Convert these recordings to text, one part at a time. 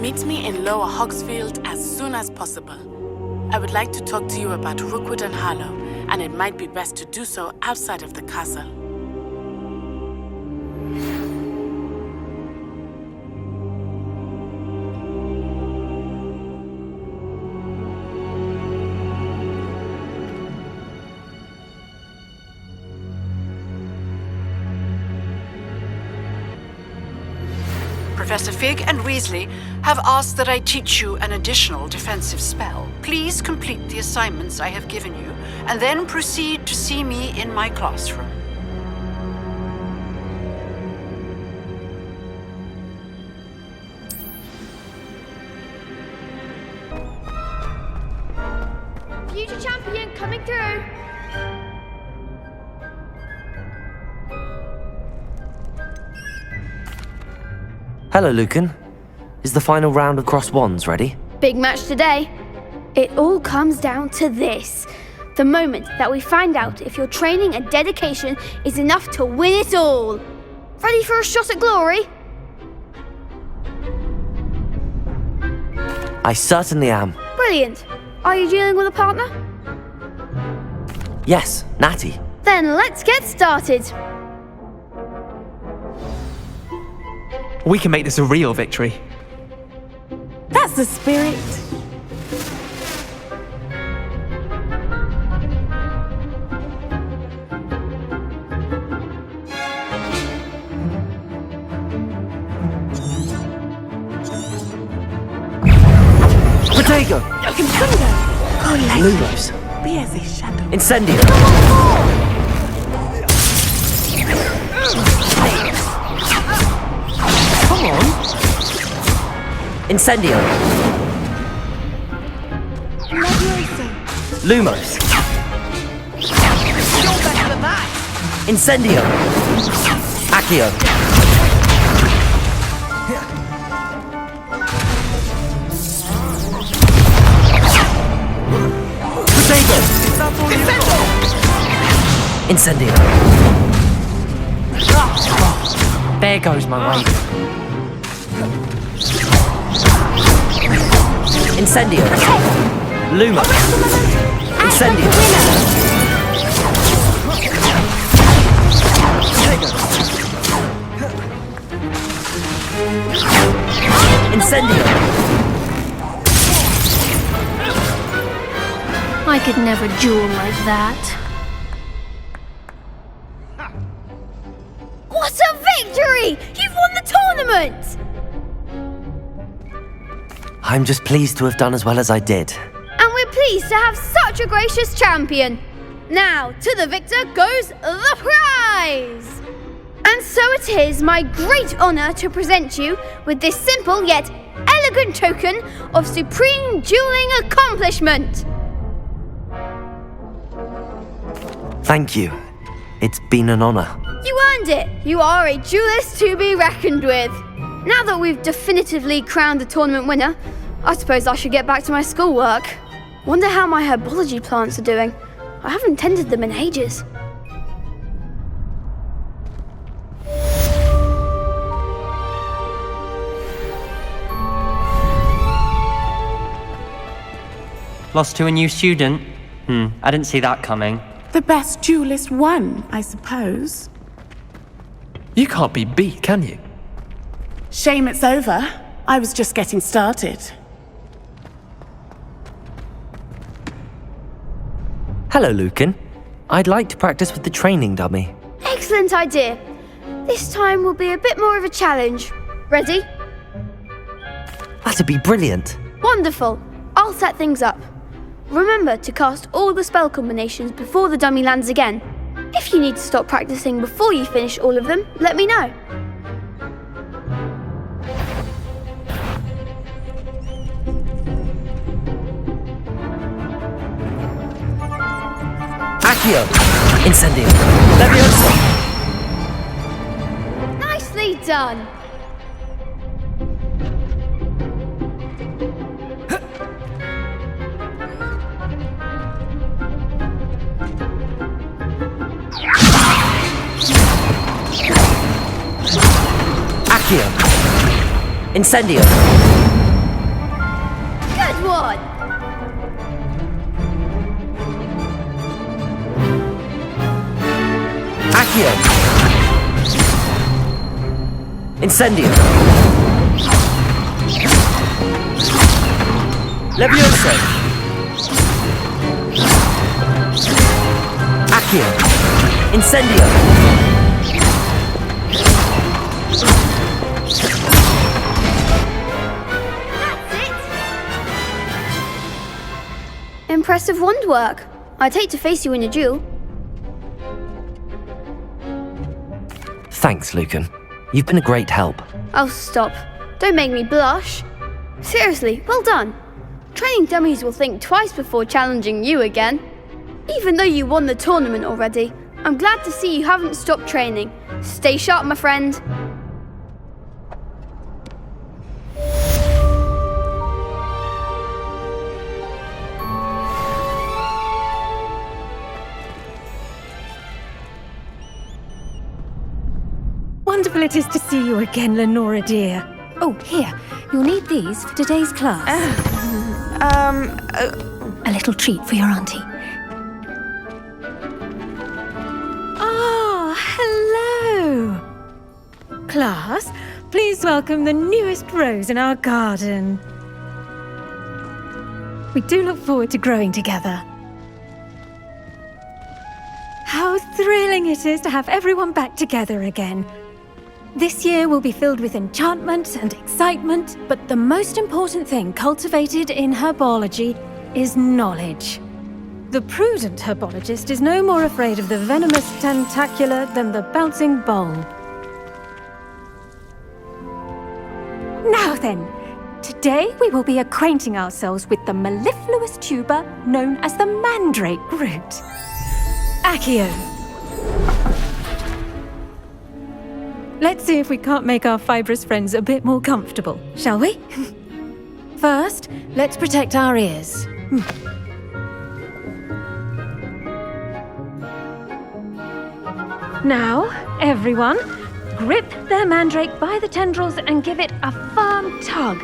Meet me in Lower Hogsfield as soon as possible. I would like to talk to you about Rookwood and Harlow, and it might be best to do so outside of the castle. Professor Fig and Weasley have asked that I teach you an additional defensive spell. Please complete the assignments I have given you, and then proceed to see me in my classroom. Future champion coming through! Hello, Lucan. Is the final round of Cross Wands ready? Big match today. It all comes down to this. The moment that we find out if your training and dedication is enough to win it all. Ready for a shot at glory? I certainly am. Brilliant. Are you dealing with a partner? Yes, Natty. Then let's get started. We can make this a real victory. That's the spirit. Protego! Lumos. Be as a shadow. Incendio! Come on! Incendio! Lumos! You're better than that! Incendio! Accio! Protego! Incendio! There goes my weight. Incendio! Lumos! Incendio! Incendio! I could never duel like that. What a victory! You've won the tournament! I'm just pleased to have done as well as I did. And we're pleased to have such a gracious champion. Now, to the victor goes the prize! And so it is my great honour to present you with this simple yet elegant token of supreme dueling accomplishment. Thank you. It's been an honour. You earned it. You are a duelist to be reckoned with. Now that we've definitively crowned the tournament winner, I suppose I should get back to my schoolwork. Wonder how my herbology plants are doing. I haven't tended them in ages. Lost to a new student? I didn't see that coming. The best duelist won, I suppose. You can't be beat, can you? Shame it's over. I was just getting started. Hello, Lucan. I'd like to practice with the training dummy. Excellent idea. This time will be a bit more of a challenge. Ready? That'd be brilliant. Wonderful. I'll set things up. Remember to cast all the spell combinations before the dummy lands again. If you need to stop practicing before you finish all of them, let me know. Accio! Incendio! Leviosa! Nicely done. Accio! Incendio! Accio! Incendio! Levioso! Accio! Incendio! Impressive wand work. I'd hate to face you in a duel. Thanks, Lucan. You've been a great help. Oh, stop. Don't make me blush. Seriously, well done. Training dummies will think twice before challenging you again. Even though you won the tournament already, I'm glad to see you haven't stopped training. Stay sharp, my friend. Wonderful it is to see you again, Lenora dear. Oh, here. You'll need these for today's class. A little treat for your auntie. Ah, hello. Class, please welcome the newest rose in our garden. We do look forward to growing together. How thrilling it is to have everyone back together again. This year will be filled with enchantment and excitement, but the most important thing cultivated in herbology is knowledge. The prudent herbologist is no more afraid of the venomous tentacula than the bouncing bulb. Now then, today we will be acquainting ourselves with the mellifluous tuber known as the mandrake root. Accio. Let's see if we can't make our fibrous friends a bit more comfortable, shall we? First, let's protect our ears. Now, everyone, grip their mandrake by the tendrils and give it a firm tug.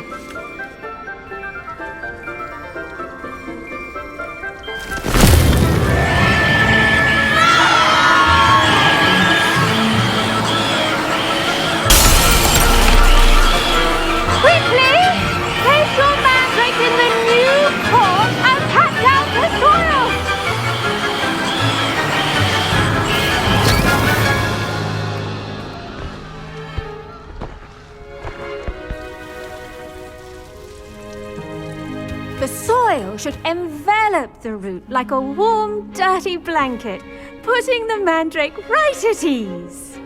The soil should envelop the root like a warm, dirty blanket, putting the mandrake right at ease.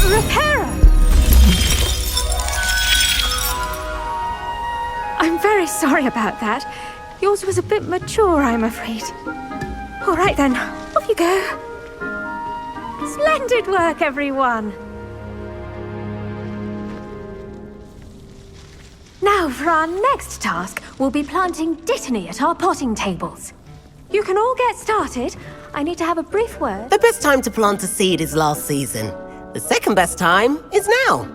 Reparo! I'm very sorry about that. Yours was a bit mature, I'm afraid. All right then, off you go. Splendid work, everyone. Now, for our next task, we'll be planting dittany at our potting tables. You can all get started. I need to have a brief word. The best time to plant a seed is last season. The second best time is now.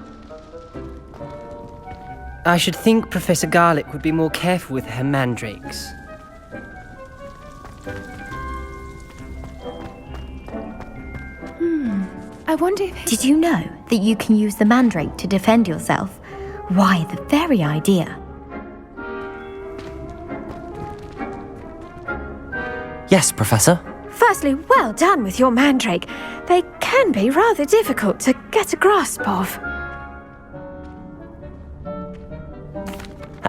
I should think Professor Garlick would be more careful with her mandrakes. I wonder if... Did you know that you can use the mandrake to defend yourself? Why, the very idea. Yes, Professor. Firstly, well done with your mandrake. They can be rather difficult to get a grasp of.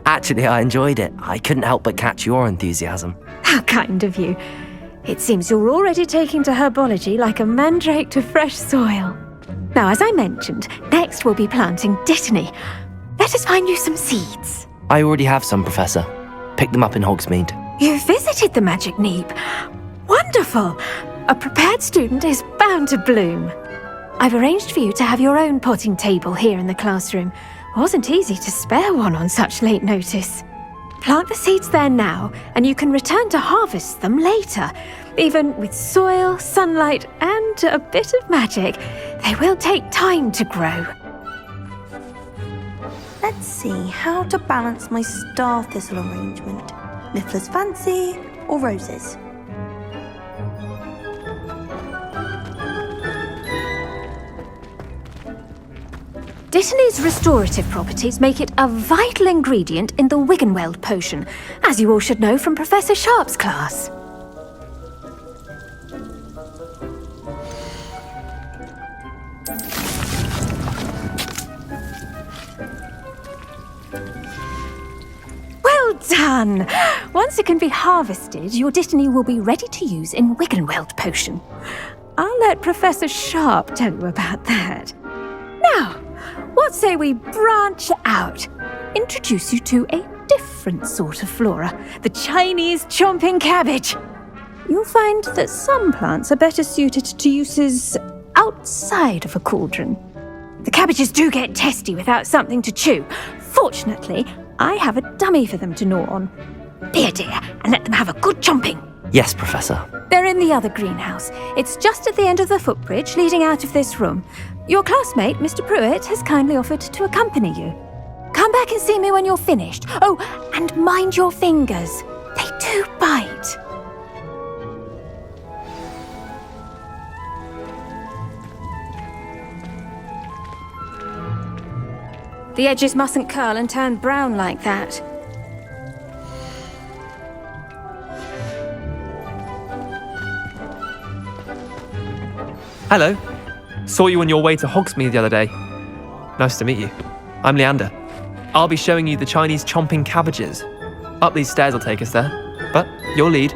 Actually, I enjoyed it. I couldn't help but catch your enthusiasm. How kind of you. It seems you're already taking to herbology like a mandrake to fresh soil. Now, as I mentioned, next we'll be planting dittany. Let us find you some seeds. I already have some, Professor. Picked them up in Hogsmeade. You visited the Magic Neep. Wonderful! A prepared student is bound to bloom. I've arranged for you to have your own potting table here in the classroom. Wasn't easy to spare one on such late notice. Plant the seeds there now, and you can return to harvest them later. Even with soil, sunlight, and a bit of magic, they will take time to grow. Let's see how to balance my star thistle arrangement. Miffler's Fancy or roses? Dittany's restorative properties make it a vital ingredient in the Wiggenweld potion, as you all should know from Professor Sharp's class. Well done! Once it can be harvested, your Dittany will be ready to use in Wiggenweld potion. I'll let Professor Sharp tell you about that. Now, what say we branch out? Introduce you to a different sort of flora, the Chinese chomping cabbage. You'll find that some plants are better suited to uses outside of a cauldron. The cabbages do get testy without something to chew. Fortunately, I have a dummy for them to gnaw on. Be a dear and let them have a good chomping. Yes, Professor. They're in the other greenhouse. It's just at the end of the footbridge leading out of this room. Your classmate, Mr. Pruitt, has kindly offered to accompany you. Come back and see me when you're finished. Oh, and mind your fingers. They do bite. The edges mustn't curl and turn brown like that. Hello. Saw you on your way to Hogsmeade the other day. Nice to meet you. I'm Leander. I'll be showing you the Chinese chomping cabbages. Up these stairs will take us there, but your lead.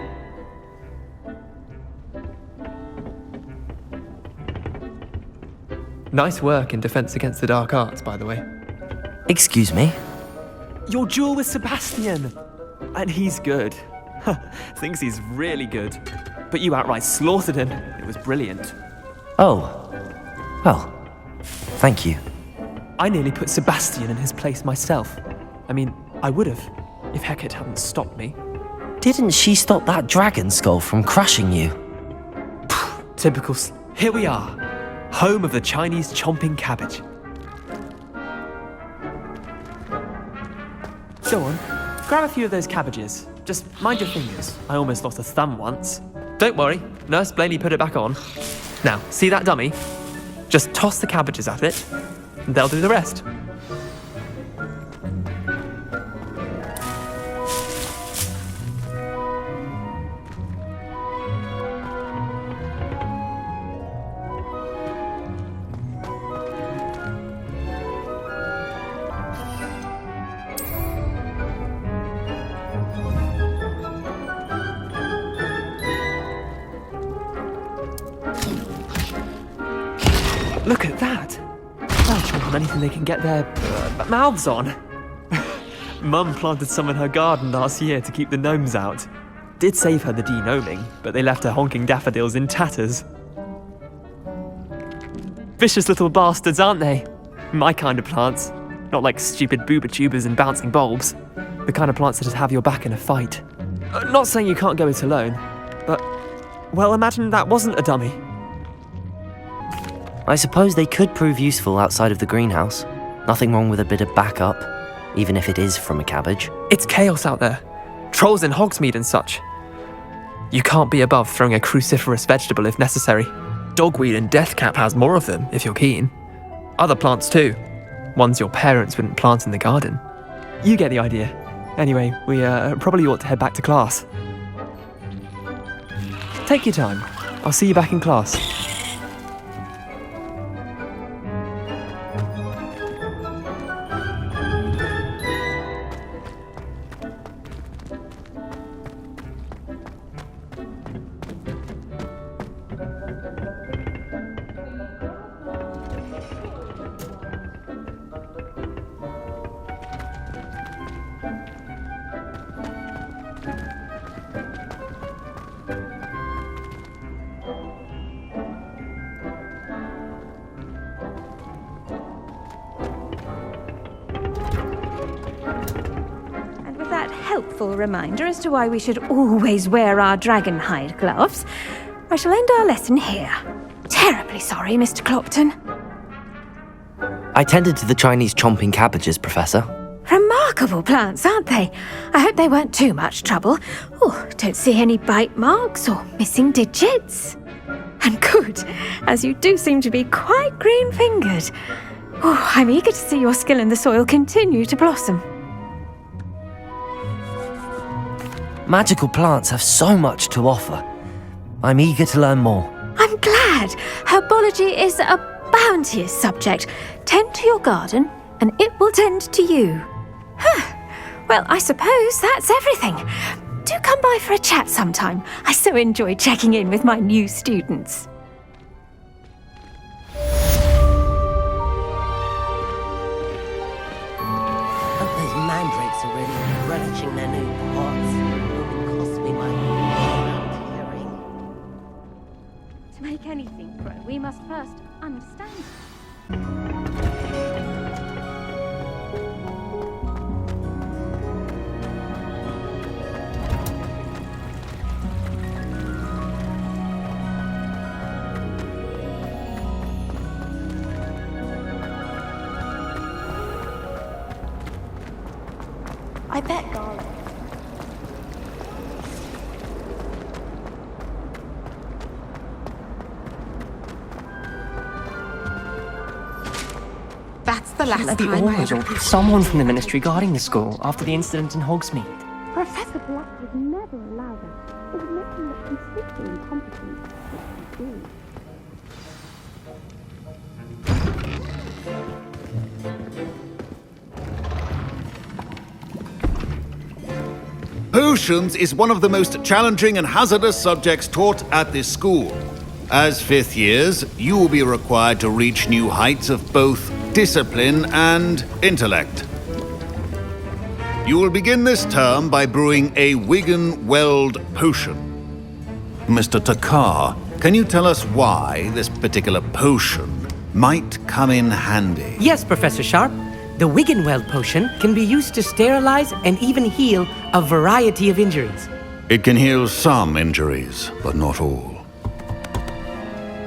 Nice work in Defense Against the Dark Arts, by the way. Excuse me? Your duel with Sebastian! And he's good. Thinks he's really good. But you outright slaughtered him. It was brilliant. Oh. Well, thank you. I nearly put Sebastian in his place myself. I mean, I would have, if Hecate hadn't stopped me. Didn't she stop that dragon skull from crushing you? Typical. Here we are, home of the Chinese chomping cabbage. Go on, grab a few of those cabbages. Just mind your fingers. I almost lost a thumb once. Don't worry, Nurse Blaney put it back on. Now, see that dummy? Just toss the cabbages at it, and they'll do the rest. Look at that! They'll chomp on anything they can get their mouths on. Mum planted some in her garden last year to keep the gnomes out. Did save her the de-gnoming, but they left her honking daffodils in tatters. Vicious little bastards, aren't they? My kind of plants. Not like stupid booba tubers and bouncing bulbs. The kind of plants that just have your back in a fight. Not saying you can't go it alone, but, well, imagine that wasn't a dummy. I suppose they could prove useful outside of the greenhouse. Nothing wrong with a bit of backup, even if it is from a cabbage. It's chaos out there. Trolls in Hogsmeade and such. You can't be above throwing a cruciferous vegetable if necessary. Dogweed and deathcap has more of them, if you're keen. Other plants too. Ones your parents wouldn't plant in the garden. You get the idea. Anyway, we probably ought to head back to class. Take your time. I'll see you back in class. Helpful reminder as to why we should always wear our dragon hide gloves, I shall end our lesson here. Terribly sorry, Mr. Clopton. I tended to the Chinese chomping cabbages, Professor. Remarkable plants, aren't they? I hope they weren't too much trouble. Oh, don't see any bite marks or missing digits. And good, as you do seem to be quite green-fingered. Oh, I'm eager to see your skill in the soil continue to blossom. Magical plants have so much to offer. I'm eager to learn more. I'm glad. Herbology is a bounteous subject. Tend to your garden, and it will tend to you. Well, I suppose that's everything. Do come by for a chat sometime. I so enjoy checking in with my new students. And those mandrakes are really relishing their new pots. It will cost me my hearing. To make anything grow, we must first understand it. I bet garlic. That's the last Bloody time I always, ever... or someone from the ministry guarding the school after the incident in Hogsmeade. Professor Black would never allow that. It would make him look completely incompetent. Which he did. Potions is one of the most challenging and hazardous subjects taught at this school. As fifth years, you will be required to reach new heights of both discipline and intellect. You will begin this term by brewing a Wigan-Weld potion. Mr. Takar, can you tell us why this particular potion might come in handy? Yes, Professor Sharp. The Wigan-Weld potion can be used to sterilize and even heal a variety of injuries. It can heal some injuries, but not all.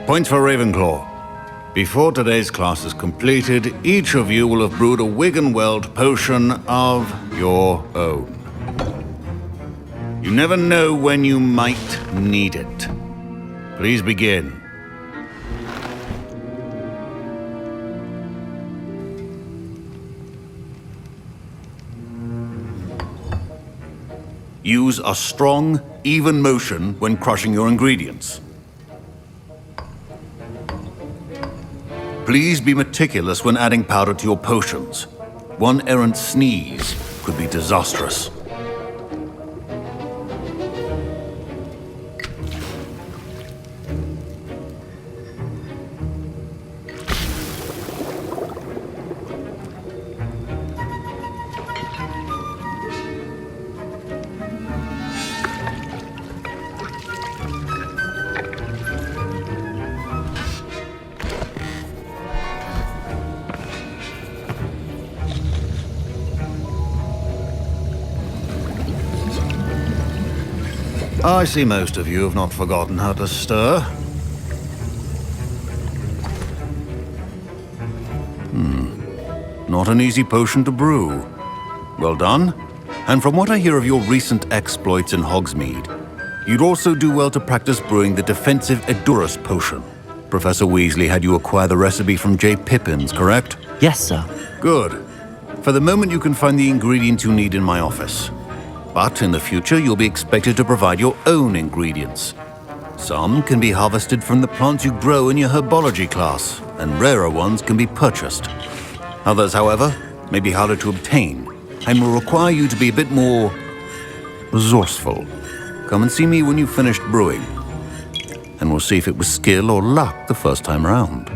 Points for Ravenclaw. Before today's class is completed, each of you will have brewed a Wigan-Weld potion of your own. You never know when you might need it. Please begin. Use a strong, even motion when crushing your ingredients. Please be meticulous when adding powder to your potions. One errant sneeze could be disastrous. I see most of you have not forgotten how to stir. Not an easy potion to brew. Well done. And from what I hear of your recent exploits in Hogsmeade, you'd also do well to practice brewing the defensive Edurus potion. Professor Weasley had you acquire the recipe from J. Pippins, correct? Yes, sir. Good. For the moment, you can find the ingredients you need in my office. But in the future, you'll be expected to provide your own ingredients. Some can be harvested from the plants you grow in your herbology class, and rarer ones can be purchased. Others, however, may be harder to obtain, and will require you to be a bit more resourceful. Come and see me when you've finished brewing, and we'll see if it was skill or luck the first time round.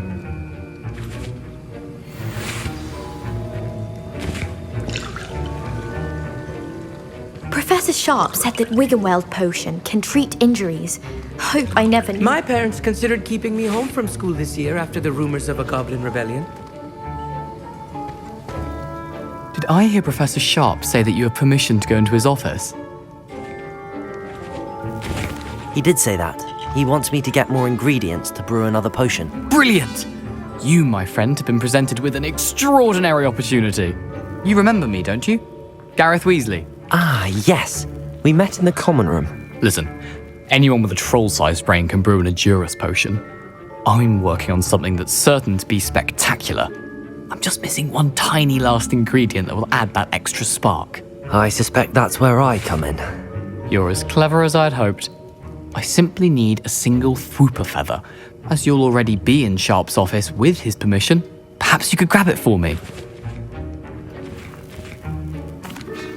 Professor Sharp said that Wigan-Weld potion can treat injuries. Hope I never knew. My parents considered keeping me home from school this year after the rumors of a goblin rebellion. Did I hear Professor Sharp say that you have permission to go into his office? He did say that. He wants me to get more ingredients to brew another potion. Brilliant! You, my friend, have been presented with an extraordinary opportunity. You remember me, don't you? Gareth Weasley. Ah, yes. We met in the common room. Listen, anyone with a troll-sized brain can brew an Edurus potion. I'm working on something that's certain to be spectacular. I'm just missing one tiny last ingredient that will add that extra spark. I suspect that's where I come in. You're as clever as I'd hoped. I simply need a single Thwooper feather. As you'll already be in Sharp's office with his permission, perhaps you could grab it for me.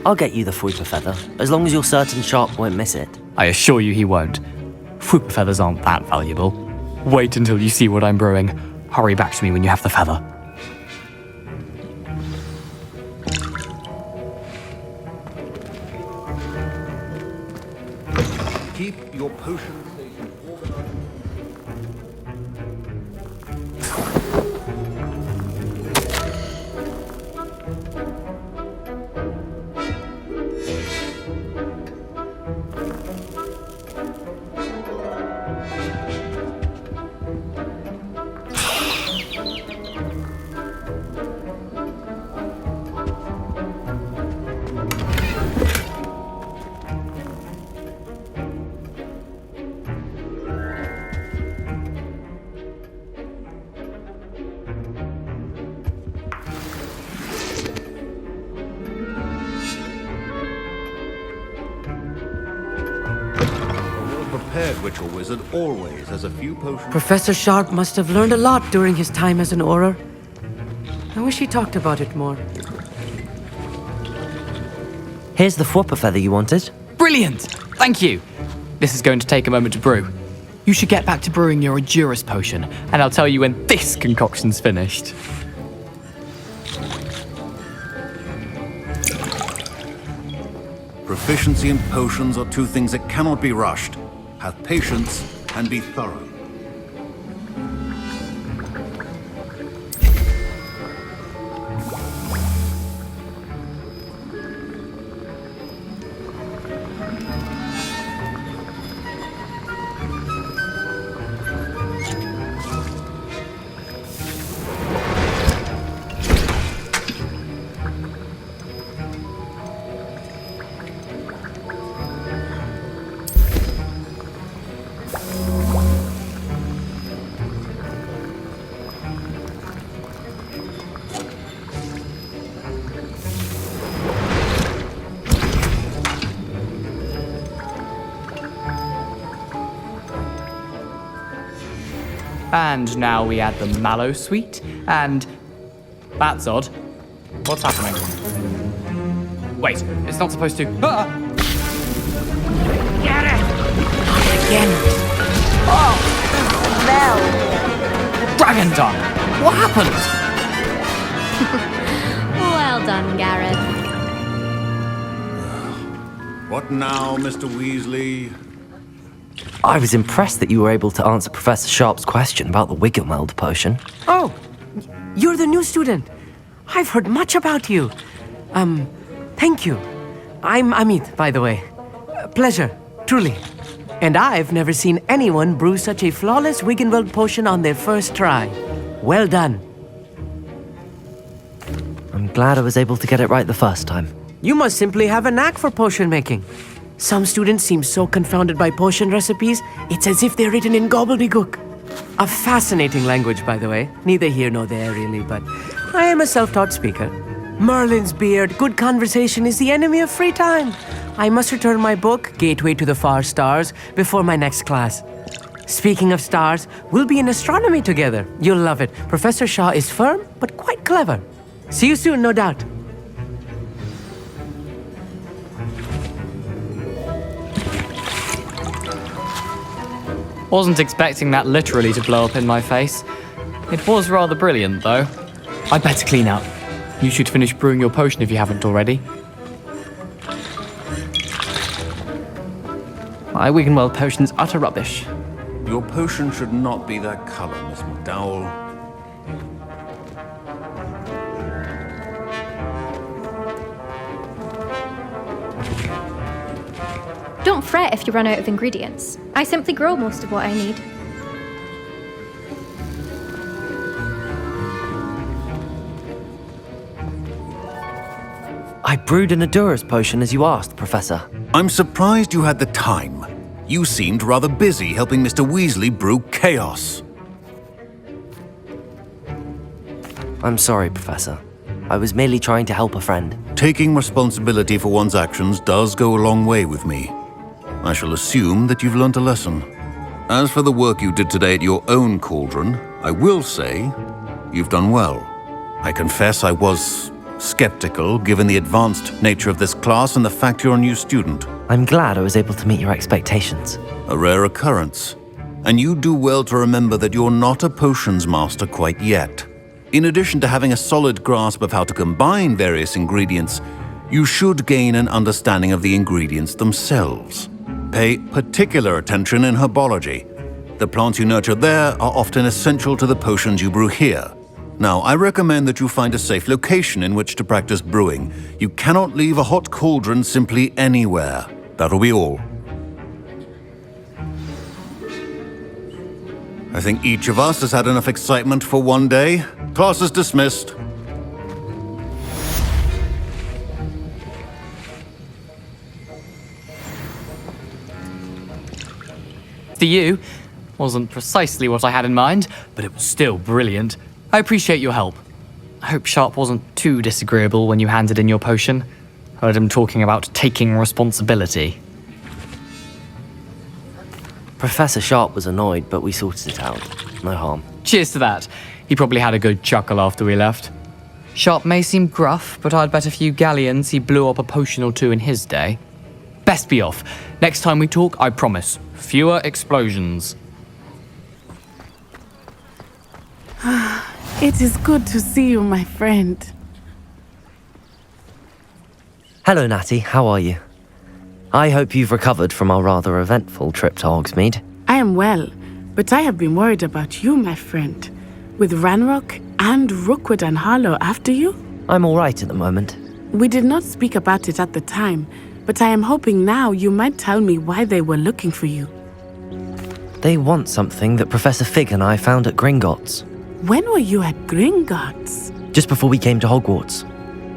I'll get you the Thwooper feather, as long as you're certain Sharp won't miss it. I assure you he won't. Thwooper feathers aren't that valuable. Wait until you see what I'm brewing. Hurry back to me when you have the feather. Keep your potion station organized. Prepared ritual wizard always has a few potions. Professor Sharp must have learned a lot during his time as an Auror. I wish he talked about it more. Here's the Thwooper feather you wanted. Brilliant! Thank you! This is going to take a moment to brew. You should get back to brewing your Endurus potion, and I'll tell you when this concoction's finished. Proficiency and potions are two things that cannot be rushed. Have patience and be thorough. And now we add the mallow sweet, and... That's odd. What's happening? Wait, it's not supposed to... Ah! Get it! Again! Oh! Smell! Dragon tongue! What happened? Well done, Gareth. What now, Mr. Weasley? I was impressed that you were able to answer Professor Sharp's question about the Wiggenweld potion. Oh, you're the new student. I've heard much about you. Thank you. I'm Amit, by the way. Pleasure, truly. And I've never seen anyone brew such a flawless Wiggenweld potion on their first try. Well done. I'm glad I was able to get it right the first time. You must simply have a knack for potion making. Some students seem so confounded by potion recipes, it's as if they're written in gobbledygook. A fascinating language, by the way. Neither here nor there, really, but I am a self-taught speaker. Merlin's beard, good conversation is the enemy of free time. I must return my book, Gateway to the Far Stars, before my next class. Speaking of stars, we'll be in astronomy together. You'll love it. Professor Shaw is firm, but quite clever. See you soon, no doubt. Wasn't expecting that literally to blow up in my face. It was rather brilliant, though. I'd better clean up. You should finish brewing your potion if you haven't already. My Wiggenweld potion's utter rubbish. Your potion should not be that color, Miss McDowell. Don't fret if you run out of ingredients. I simply grow most of what I need. I brewed an Endurus potion as you asked, Professor. I'm surprised you had the time. You seemed rather busy helping Mr. Weasley brew chaos. I'm sorry, Professor. I was merely trying to help a friend. Taking responsibility for one's actions does go a long way with me. I shall assume that you've learnt a lesson. As for the work you did today at your own cauldron, I will say you've done well. I confess I was skeptical, given the advanced nature of this class and the fact you're a new student. I'm glad I was able to meet your expectations. A rare occurrence. And you do well to remember that you're not a potions master quite yet. In addition to having a solid grasp of how to combine various ingredients, you should gain an understanding of the ingredients themselves. Pay particular attention in herbology. The plants you nurture there are often essential to the potions you brew here. Now, I recommend that you find a safe location in which to practice brewing. You cannot leave a hot cauldron simply anywhere. That'll be all. I think each of us has had enough excitement for one day. Class is dismissed. To you, wasn't precisely what I had in mind, but it was still brilliant. I appreciate your help. I hope Sharp wasn't too disagreeable when you handed in your potion. Heard him talking about taking responsibility. Professor Sharp was annoyed, but we sorted it out. No harm. Cheers to that. He probably had a good chuckle after we left. Sharp may seem gruff, but I'd bet a few galleons he blew up a potion or two in his day. Best be off. Next time we talk, I promise, fewer explosions. It is good to see you, my friend. Hello, Natty. How are you? I hope you've recovered from our rather eventful trip to Hogsmeade. I am well, but I have been worried about you, my friend. With Ranrock and Rookwood and Harlow after you? I'm all right at the moment. We did not speak about it at the time, but I am hoping now you might tell me why they were looking for you. They want something that Professor Fig and I found at Gringotts. When were you at Gringotts? Just before we came to Hogwarts.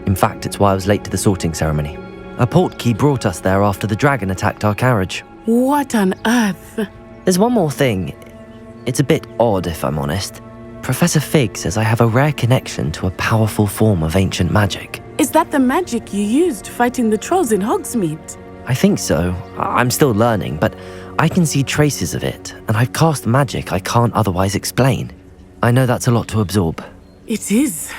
In fact, it's why I was late to the sorting ceremony. A portkey brought us there after the dragon attacked our carriage. What on earth? There's one more thing. It's a bit odd, if I'm honest. Professor Fig says I have a rare connection to a powerful form of ancient magic. Is that the magic you used fighting the trolls in Hogsmeade? I think so. I'm still learning, but I can see traces of it, and I've cast magic I can't otherwise explain. I know that's a lot to absorb. It is.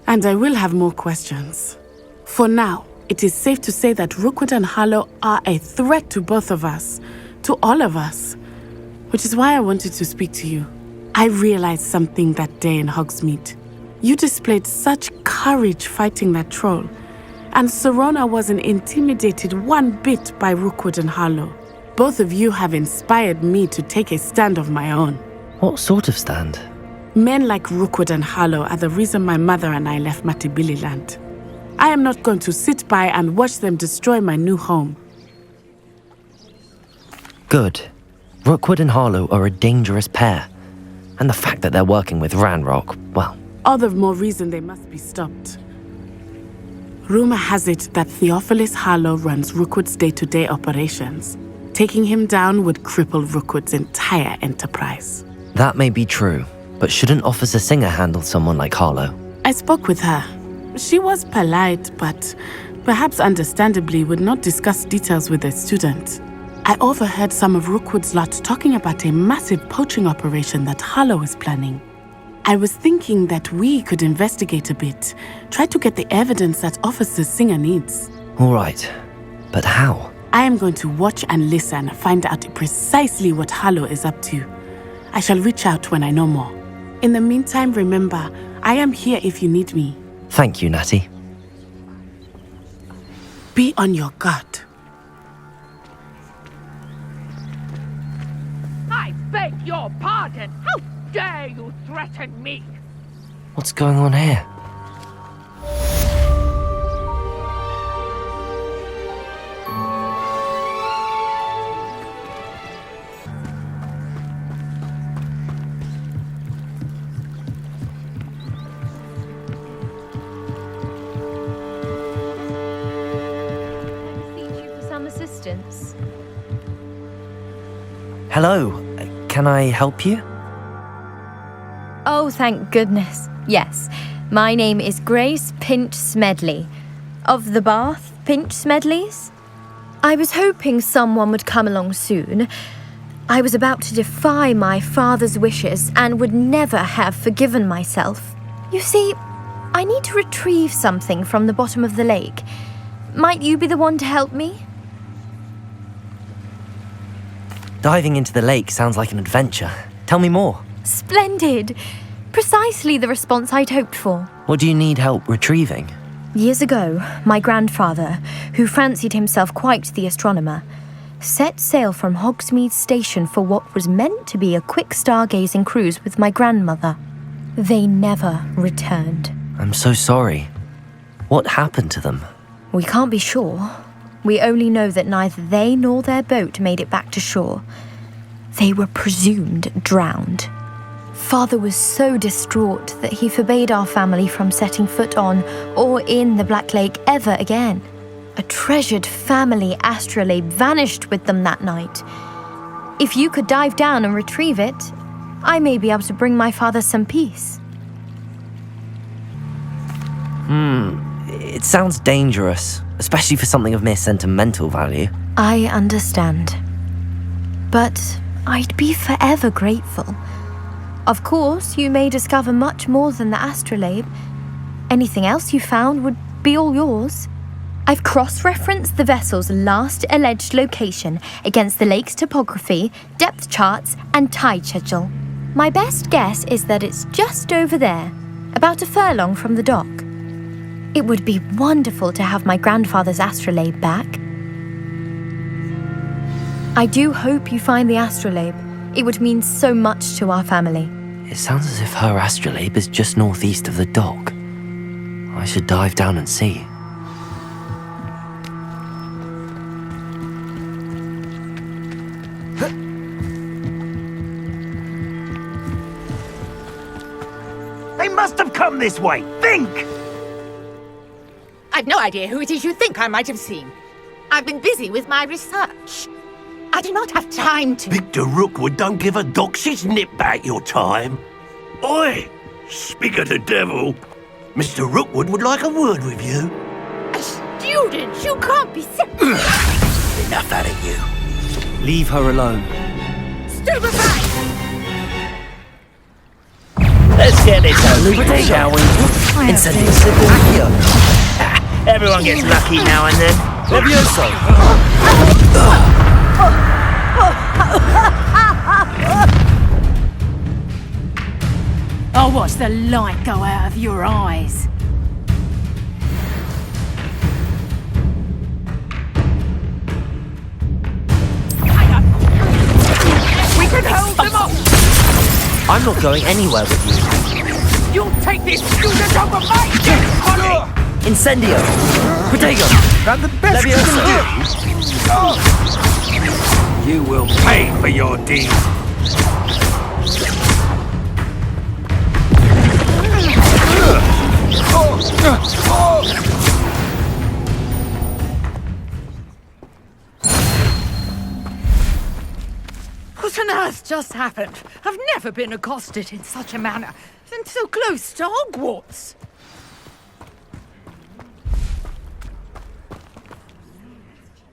And I will have more questions. For now, it is safe to say that Rookwood and Harlow are a threat to both of us, to all of us, which is why I wanted to speak to you. I realized something that day in Hogsmeade. You displayed such courage fighting that troll, and Serona wasn't intimidated one bit by Rookwood and Harlow. Both of you have inspired me to take a stand of my own. What sort of stand? Men like Rookwood and Harlow are the reason my mother and I left Matibililand. I am not going to sit by and watch them destroy my new home. Good. Rookwood and Harlow are a dangerous pair. And the fact that they're working with Ranrock, well... All the more reason they must be stopped. Rumor has it that Theophilus Harlow runs Rookwood's day-to-day operations. Taking him down would cripple Rookwood's entire enterprise. That may be true, but shouldn't Officer Singer handle someone like Harlow? I spoke with her. She was polite, but perhaps understandably would not discuss details with a student. I overheard some of Rookwood's lot talking about a massive poaching operation that Harlow is planning. I was thinking that we could investigate a bit, try to get the evidence that Officer Singer needs. All right, but how? I am going to watch and listen, find out precisely what Harlow is up to. I shall reach out when I know more. In the meantime, remember, I am here if you need me. Thank you, Natty. Be on your guard. I beg your pardon. How dare you threaten me? What's going on here? Hello, can I help you? Oh, thank goodness. Yes, my name is Grace Pinch Smedley, of the Bath Pinch Smedleys. I was hoping someone would come along soon. I was about to defy my father's wishes and would never have forgiven myself. You see, I need to retrieve something from the bottom of the lake. Might you be the one to help me? Diving into the lake sounds like an adventure. Tell me more. Splendid! Precisely the response I'd hoped for. What do you need help retrieving? Years ago, my grandfather, who fancied himself quite the astronomer, set sail from Hogsmeade Station for what was meant to be a quick stargazing cruise with my grandmother. They never returned. I'm so sorry. What happened to them? We can't be sure. We only know that neither they nor their boat made it back to shore. They were presumed drowned. Father was so distraught that he forbade our family from setting foot on or in the Black Lake ever again. A treasured family astrolabe vanished with them that night. If you could dive down and retrieve it, I may be able to bring my father some peace. It sounds dangerous, especially for something of mere sentimental value. I understand. But I'd be forever grateful. Of course, you may discover much more than the astrolabe. Anything else you found would be all yours. I've cross-referenced the vessel's last alleged location against the lake's topography, depth charts, and tide schedule. My best guess is that it's just over there, about a furlong from the dock. It would be wonderful to have my grandfather's astrolabe back. I do hope you find the astrolabe. It would mean so much to our family. It sounds as if her astrolabe is just northeast of the dock. I should dive down and see. They must have come this way. Think! I've no idea who it is you think I might have seen. I've been busy with my research. I do not have time to... Victor Rookwood don't give a doxy's nip back your time. Oi! Speak of the devil. Mr. Rookwood would like a word with you. A student? You can't be sick. Enough out of you. Leave her alone. Stupefy! Let's get this over, shall we? Everyone gets lucky now and then. Levioso! I'll watch the light go out of your eyes. We can hold them off! I'm not going anywhere with you. You'll take this student over my dead body! Incendio! Protego! And the best Levioso! you will pay for your deeds. What on earth just happened? I've never been accosted in such a manner, and so close to Hogwarts.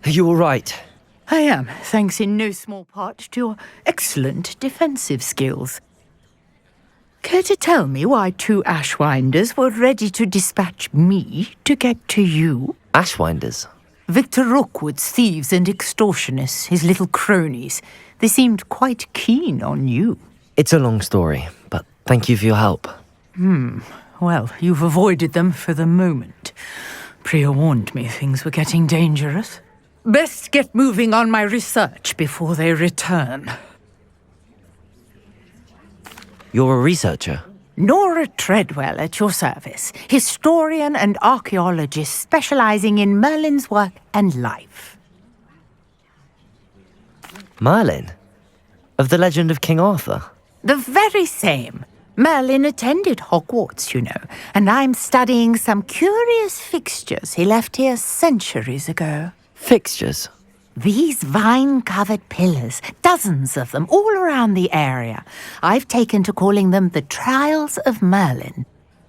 Are you all right? I am, thanks in no small part to your excellent defensive skills. Care to tell me why two Ashwinders were ready to dispatch me to get to you? Ashwinders? Victor Rookwood's thieves and extortionists, his little cronies. They seemed quite keen on you. It's a long story, but thank you for your help. Well, you've avoided them for the moment. Priya warned me things were getting dangerous. Best get moving on my research before they return. You're a researcher? Nora Treadwell at your service, historian and archaeologist specializing in Merlin's work and life. Merlin? Of the legend of King Arthur? The very same. Merlin attended Hogwarts, you know, and I'm studying some curious fixtures he left here centuries ago. Fixtures? These vine-covered pillars, dozens of them, all around the area. I've taken to calling them the Trials of Merlin.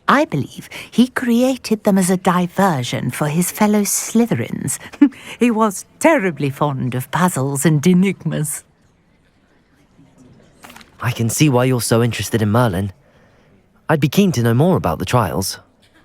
I believe he created them as a diversion for his fellow Slytherins. He was terribly fond of puzzles and enigmas. I can see why you're so interested in Merlin. I'd be keen to know more about the trials.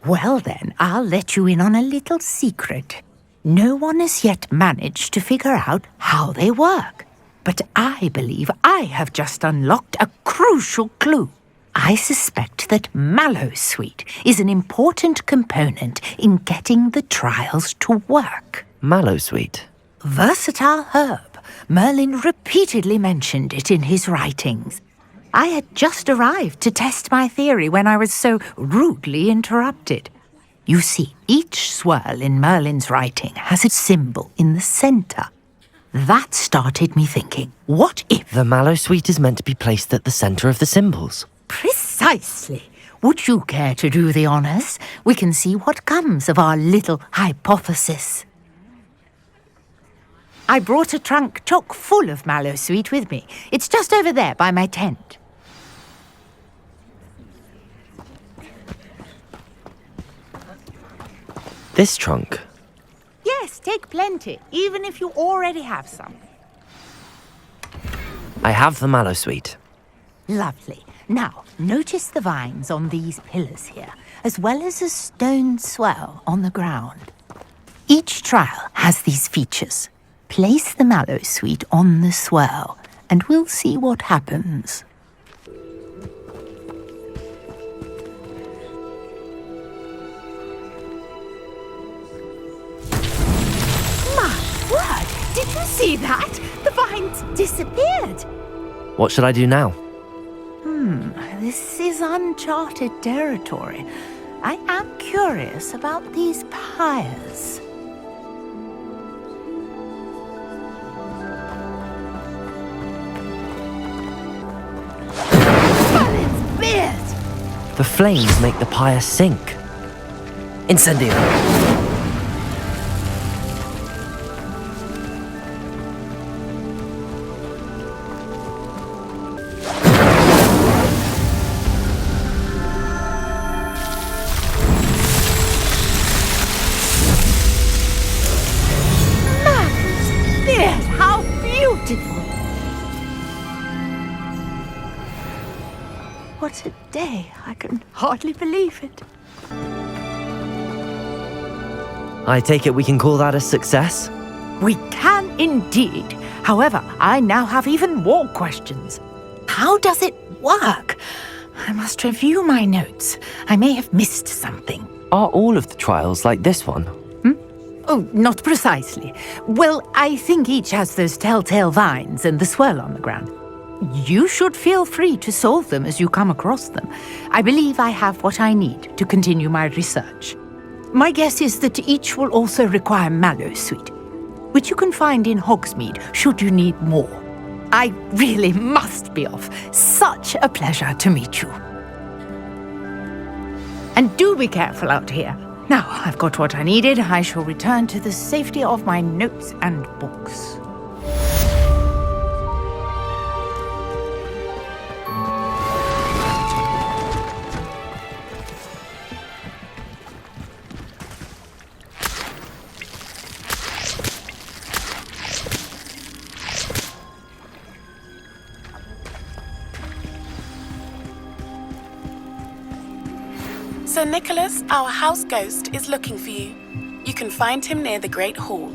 Well then, I'll let you in on a little secret. No one has yet managed to figure out how they work. But I believe I have just unlocked a crucial clue. I suspect that mallowsweet is an important component in getting the trials to work. Mallowsweet? Versatile herb. Merlin repeatedly mentioned it in his writings. I had just arrived to test my theory when I was so rudely interrupted. You see, each swirl in Merlin's writing has a symbol in the center. That started me thinking, what if... The mallowsweet is meant to be placed at the center of the symbols. Precisely. Would you care to do the honors? We can see what comes of our little hypothesis. I brought a trunk chock full of mallowsweet with me. It's just over there by my tent. This trunk? Yes, take plenty, even if you already have some. I have the mallowsweet. Lovely. Now, notice the vines on these pillars here, as well as a stone swell on the ground. Each trial has these features. Place the mallowsweet on the swell, and we'll see what happens. Did you see that? The vines disappeared. What should I do now? This is uncharted territory. I am curious about these pyres. Merlin's beard! The flames make the pyre sink. Incendio! What a day. I can hardly believe it. I take it we can call that a success? We can indeed. However, I now have even more questions. How does it work? I must review my notes. I may have missed something. Are all of the trials like this one? Oh, not precisely. Well, I think each has those telltale vines and the swirl on the ground. You should feel free to solve them as you come across them. I believe I have what I need to continue my research. My guess is that each will also require mallowsweet, which you can find in Hogsmeade should you need more. I really must be off. Such a pleasure to meet you. And do be careful out here. Now I've got what I needed. I shall return to the safety of my notes and books. Sir Nicholas, our house ghost, is looking for you. You can find him near the Great Hall.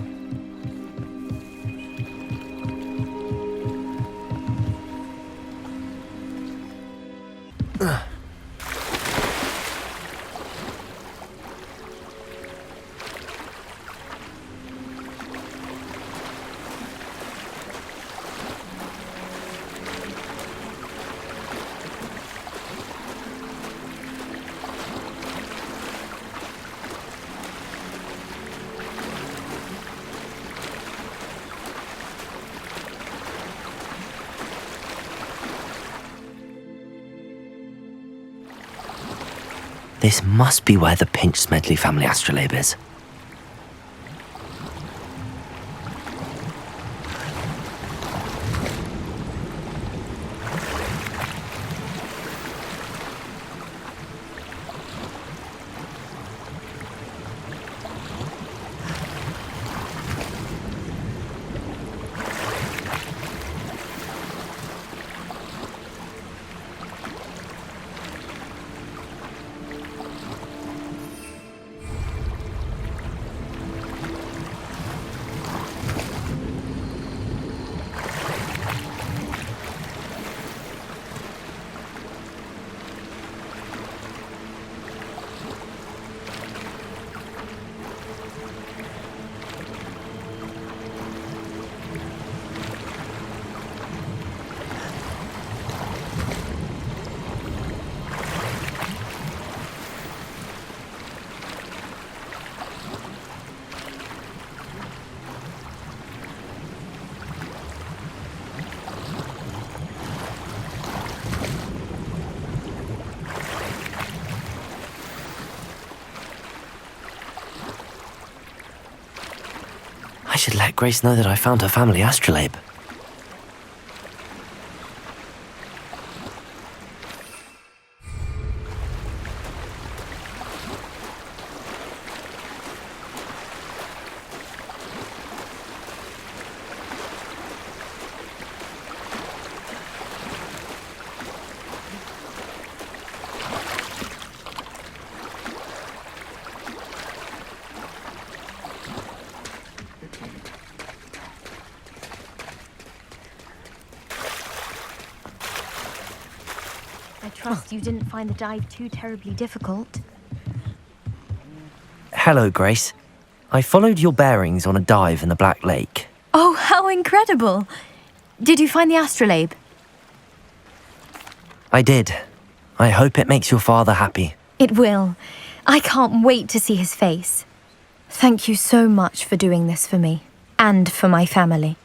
This must be where the Pinch Smedley family astrolabe is. I should let Grace know that I found her family astrolabe. I trust you didn't find the dive too terribly difficult. Hello, Grace. I followed your bearings on a dive in the Black Lake. Oh, how incredible! Did you find the astrolabe? I did. I hope it makes your father happy. It will. I can't wait to see his face. Thank you so much for doing this for me, and for my family.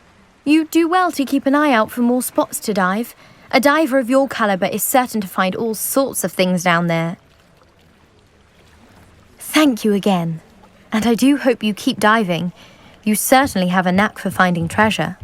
You do well to keep an eye out for more spots to dive. A diver of your caliber is certain to find all sorts of things down there. Thank you again, and I do hope you keep diving. You certainly have a knack for finding treasure.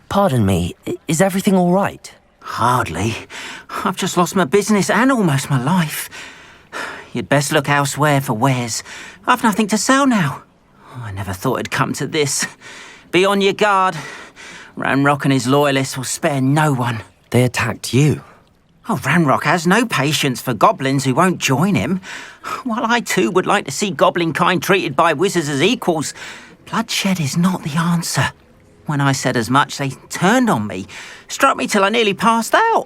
Pardon me, is everything all right? Hardly. I've just lost my business and almost my life. You'd best look elsewhere for wares. I've nothing to sell now. I never thought it'd come to this. Be on your guard. Ranrock and his loyalists will spare no one. They attacked you? Oh, Ranrock has no patience for goblins who won't join him. While I too would like to see goblin kind treated by wizards as equals, bloodshed is not the answer. When I said as much, they turned on me, struck me till I nearly passed out.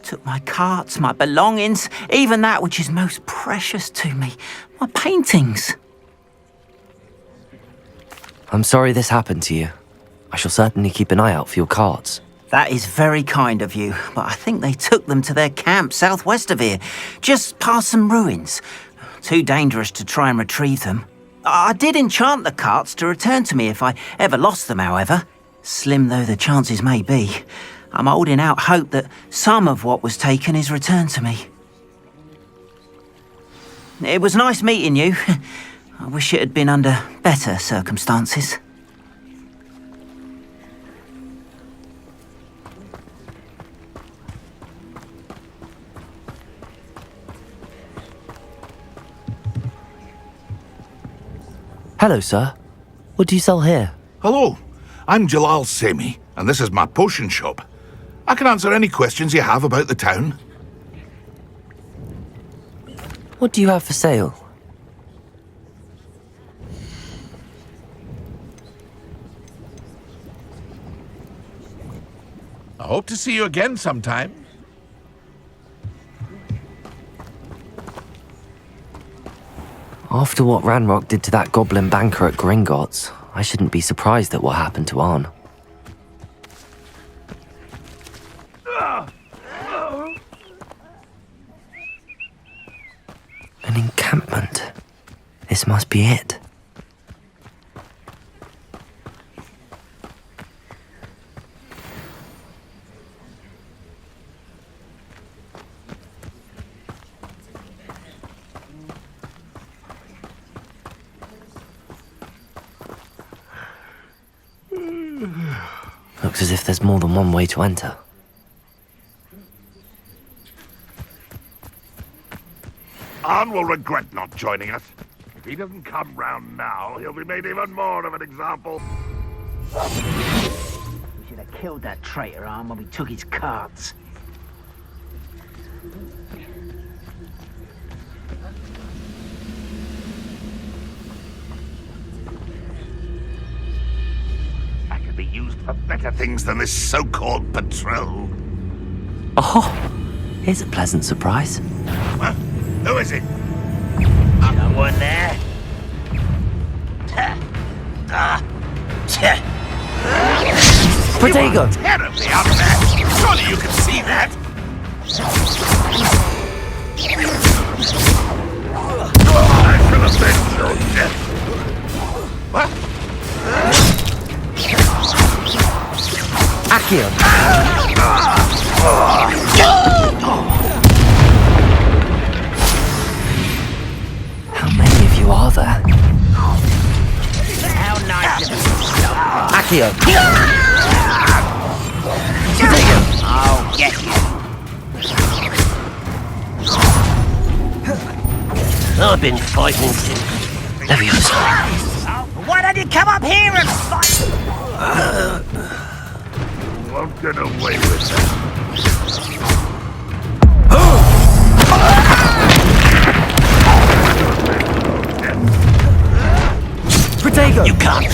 Took my carts, my belongings, even that which is most precious to me, my paintings. I'm sorry this happened to you. I shall certainly keep an eye out for your carts. That is very kind of you, but I think they took them to their camp southwest of here, just past some ruins. Too dangerous to try and retrieve them. I did enchant the carts to return to me if I ever lost them, however. Slim though the chances may be, I'm holding out hope that some of what was taken is returned to me. It was nice meeting you. I wish it had been under better circumstances. Hello, sir. What do you sell here? Hello, I'm Jalal Semi, and this is my potion shop. I can answer any questions you have about the town. What do you have for sale? I hope to see you again sometime. After what Ranrock did to that goblin banker at Gringotts, I shouldn't be surprised at what happened to Arn. An encampment. This must be it. Looks as if there's more than one way to enter. Arn will regret not joining us. If he doesn't come round now, he'll be made even more of an example. We should have killed that traitor Arn when we took his carts. I could be used for better things than this so-called patrol. Oh, here's a pleasant surprise. Huh? Who is it? Someone there? Protego! Terribly up there! Surely you can see that! I shall avenge your death! What? Accio! How many of you are there? How nice of you to stop. Accio! I'll get you. I've been fighting since. Leviosa. Why don't you come up here and fight? Won't get away with that. Protego! You can't.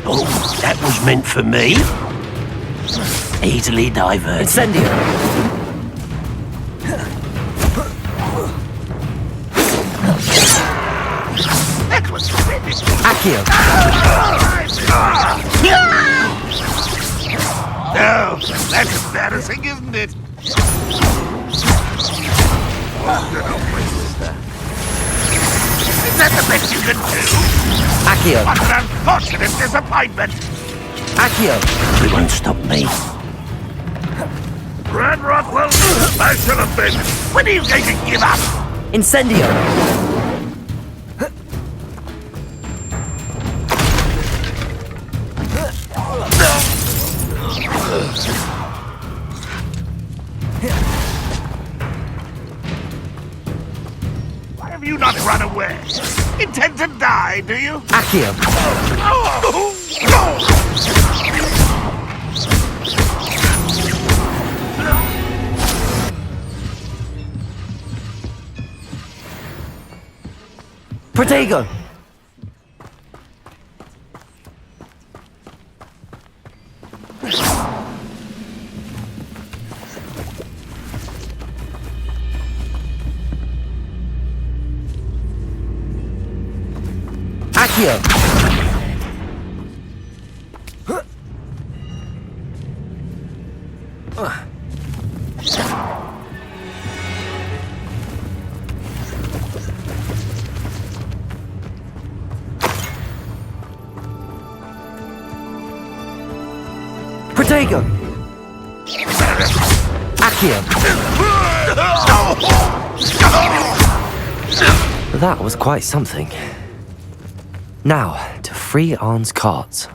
Oh, that was meant for me. Easily diverted. Incendio! That was finished. Accio! No, that's embarrassing, isn't it? Won't get away with that. Is that the best you can do? Accio! What an unfortunate disappointment! Accio! It won't stop me. Red Rockwell, I should have been. When are you going to give up? Incendio! Why have you not run away? Intend to die, do you? Accio! Oh! Protego! Accio! Protego! Accio! That was quite something. Now, to free Arn's carts.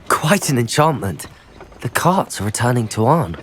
Quite an enchantment. The carts are returning to Arn.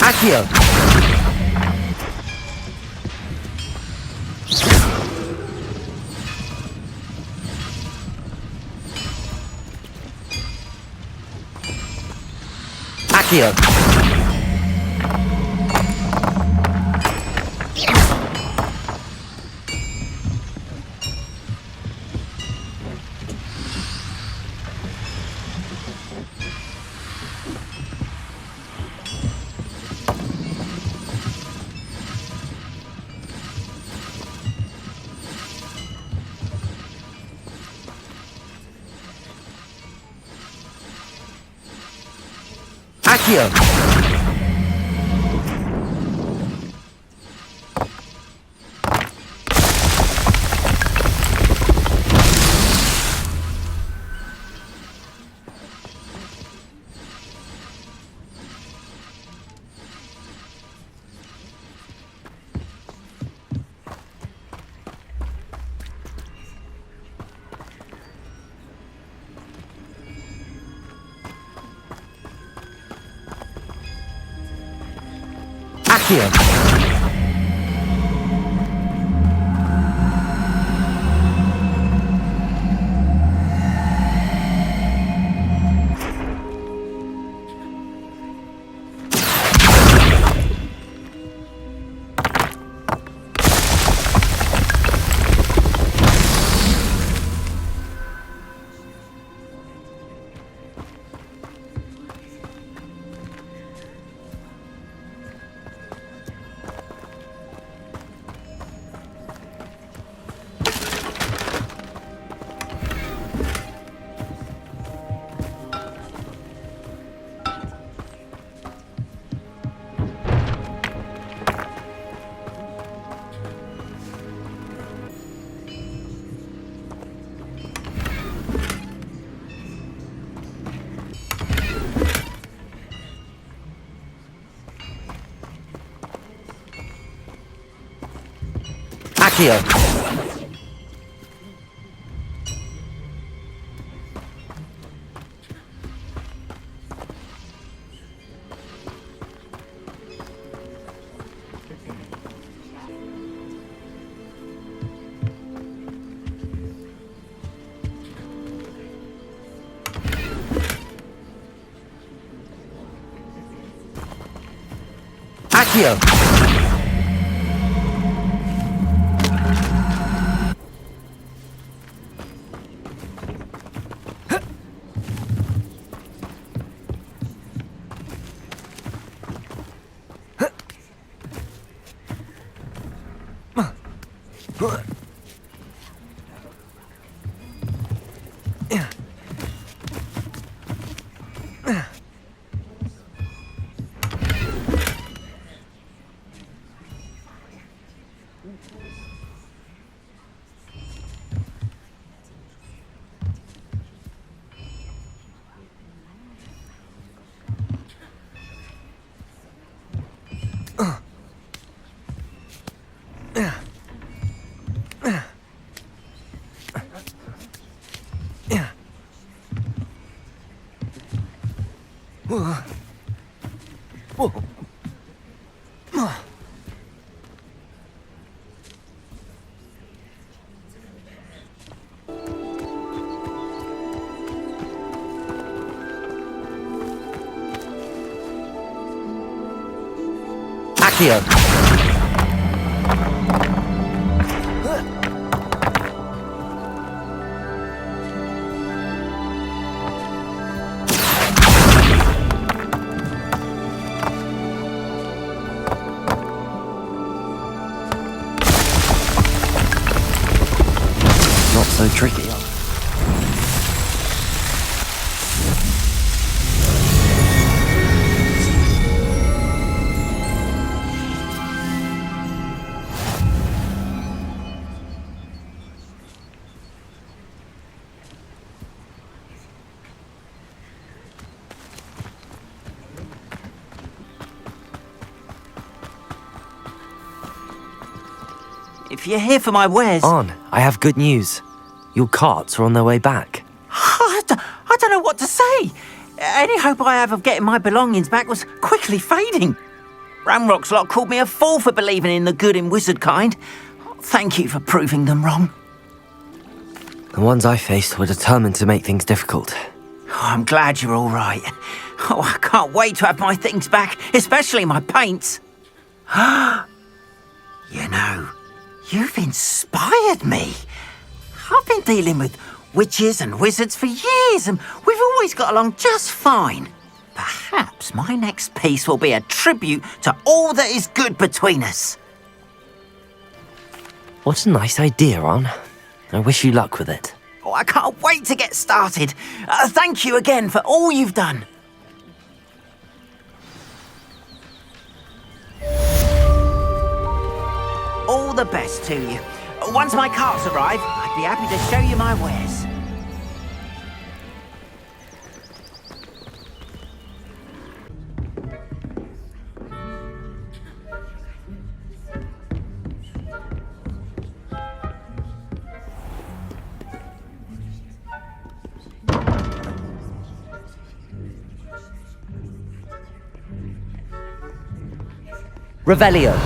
Accio! Accio! Accio! Accio! Accio! Accio! Accio! Not so tricky. If you're here for my wares... On, I have good news. Your carts are on their way back. I don't know what to say. Any hope I have of getting my belongings back was quickly fading. Ramrock's lot called me a fool for believing in the good in wizard kind. Thank you for proving them wrong. The ones I faced were determined to make things difficult. Oh, I'm glad you're all right. Oh, I can't wait to have my things back, especially my paints. You know, you've inspired me. I've been dealing with witches and wizards for years, and we've always got along just fine. Perhaps my next piece will be a tribute to all that is good between us. What a nice idea, Ron. I wish you luck with it. Oh, I can't wait to get started. Thank you again for all you've done. All the best to you. Once my carts arrive, I'd be happy to show you my wares. Revelio.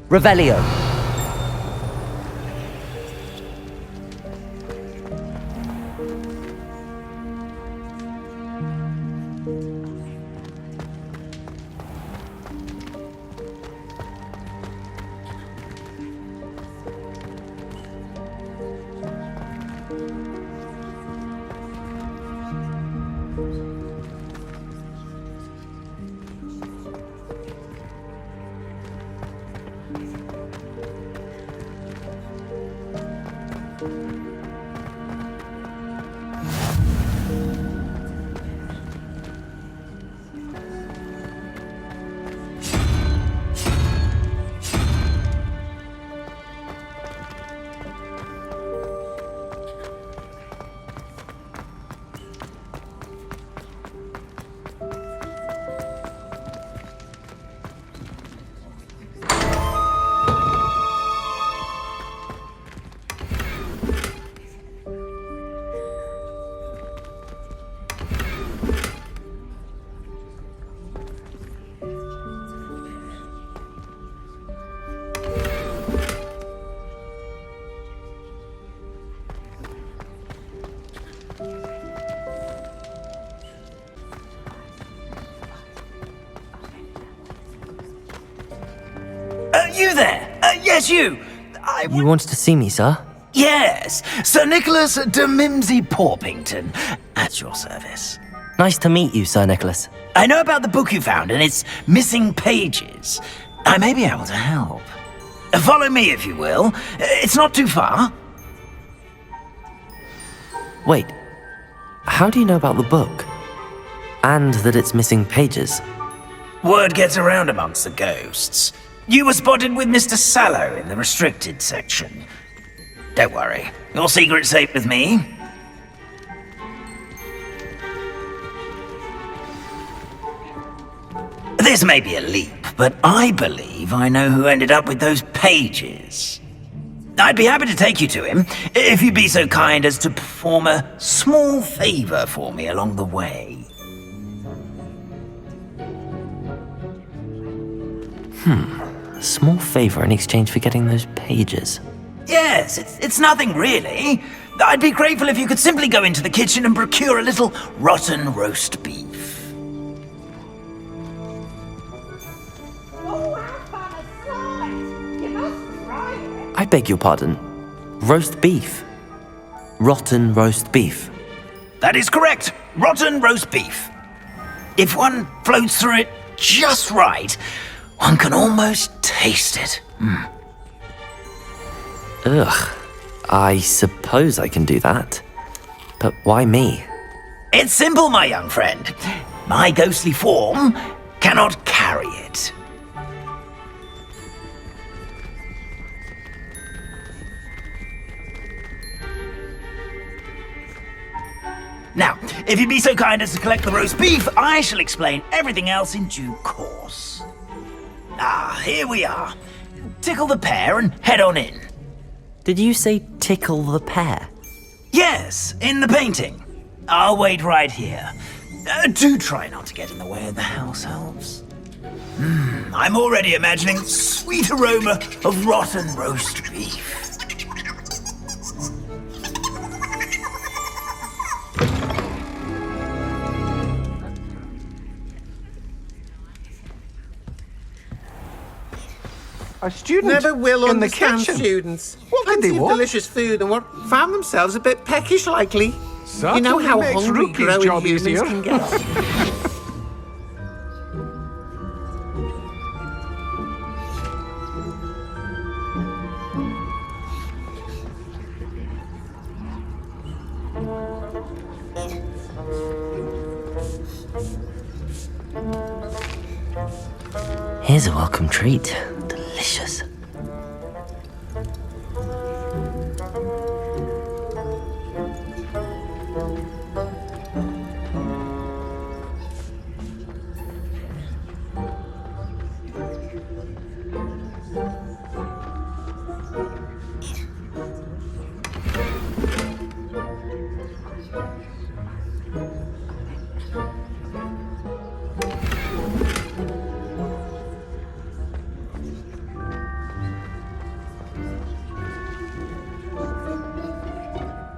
Revelio. You there? Yes, you. You wanted to see me, sir? Yes, Sir Nicholas de Mimsy Porpington, at your service. Nice to meet you, Sir Nicholas. I know about the book you found and its missing pages. I may be able to help. Follow me, if you will. It's not too far. Wait, how do you know about the book? And that it's missing pages? Word gets around amongst the ghosts. You were spotted with Mr. Sallow in the restricted section. Don't worry, your secret's safe with me. This may be a leap, but I believe I know who ended up with those pages. I'd be happy to take you to him, if you'd be so kind as to perform a small favor for me along the way. A small favor in exchange for getting those pages. Yes, it's nothing really. I'd be grateful if you could simply go into the kitchen and procure a little rotten roast beef. I beg your pardon. Roast beef. Rotten roast beef. That is correct. Rotten roast beef. If one floats through it just right, one can almost taste it. Ugh. I suppose I can do that. But why me? It's simple, my young friend. My ghostly form cannot carry it. Now, if you'd be so kind as to collect the roast beef, I shall explain everything else in due course. Ah, here we are. Tickle the pear and head on in. Did you say tickle the pear? Yes, in the painting. I'll wait right here. Do try not to get in the way of the house elves. I'm already imagining sweet aroma of rotten roast beef. A student Never will in the understand kitchen. students. What did they Plenty of want? delicious food and what found themselves a bit peckish likely. You know Certainly how makes hungry Rookie's growing job humans easier. can get. Here's a welcome treat. Delicious.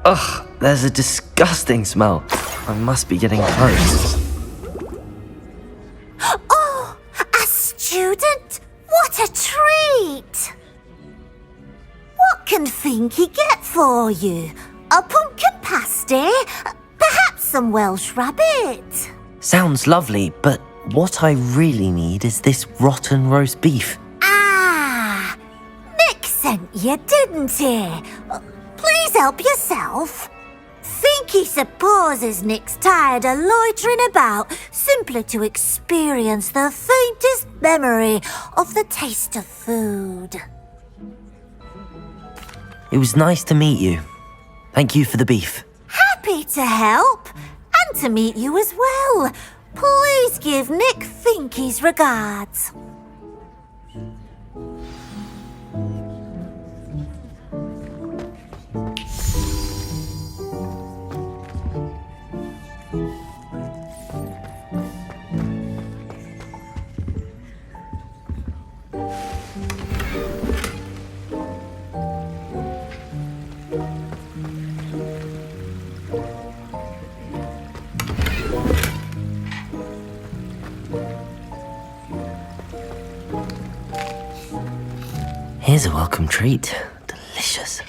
Ugh, there's a disgusting smell. I must be getting close. Oh, a student? What a treat! What can Finky get for you? A pumpkin pasty? Perhaps some Welsh rabbit? Sounds lovely, but what I really need is this rotten roast beef. Ah, Nick sent you, didn't he? Please help yourself. Finky supposes Nick's tired of loitering about simply to experience the faintest memory of the taste of food. It was nice to meet you. Thank you for the beef. Happy to help, and to meet you as well. Please give Nick Finky's regards. Here's a welcome treat. Delicious.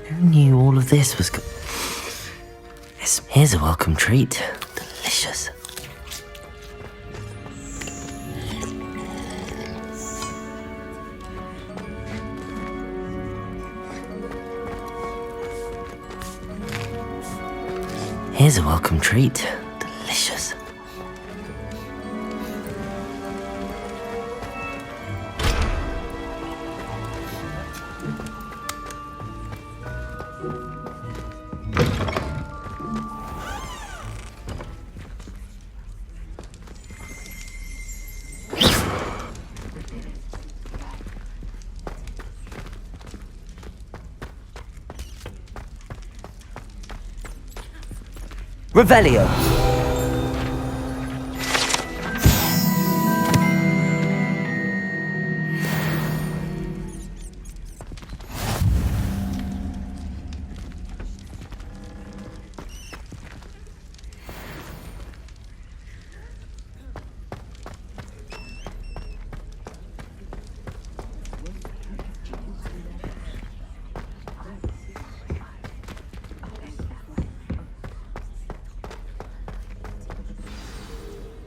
Who knew all of this was good? Here's a welcome treat. Delicious. Here's a welcome treat. Delicious. Revelio.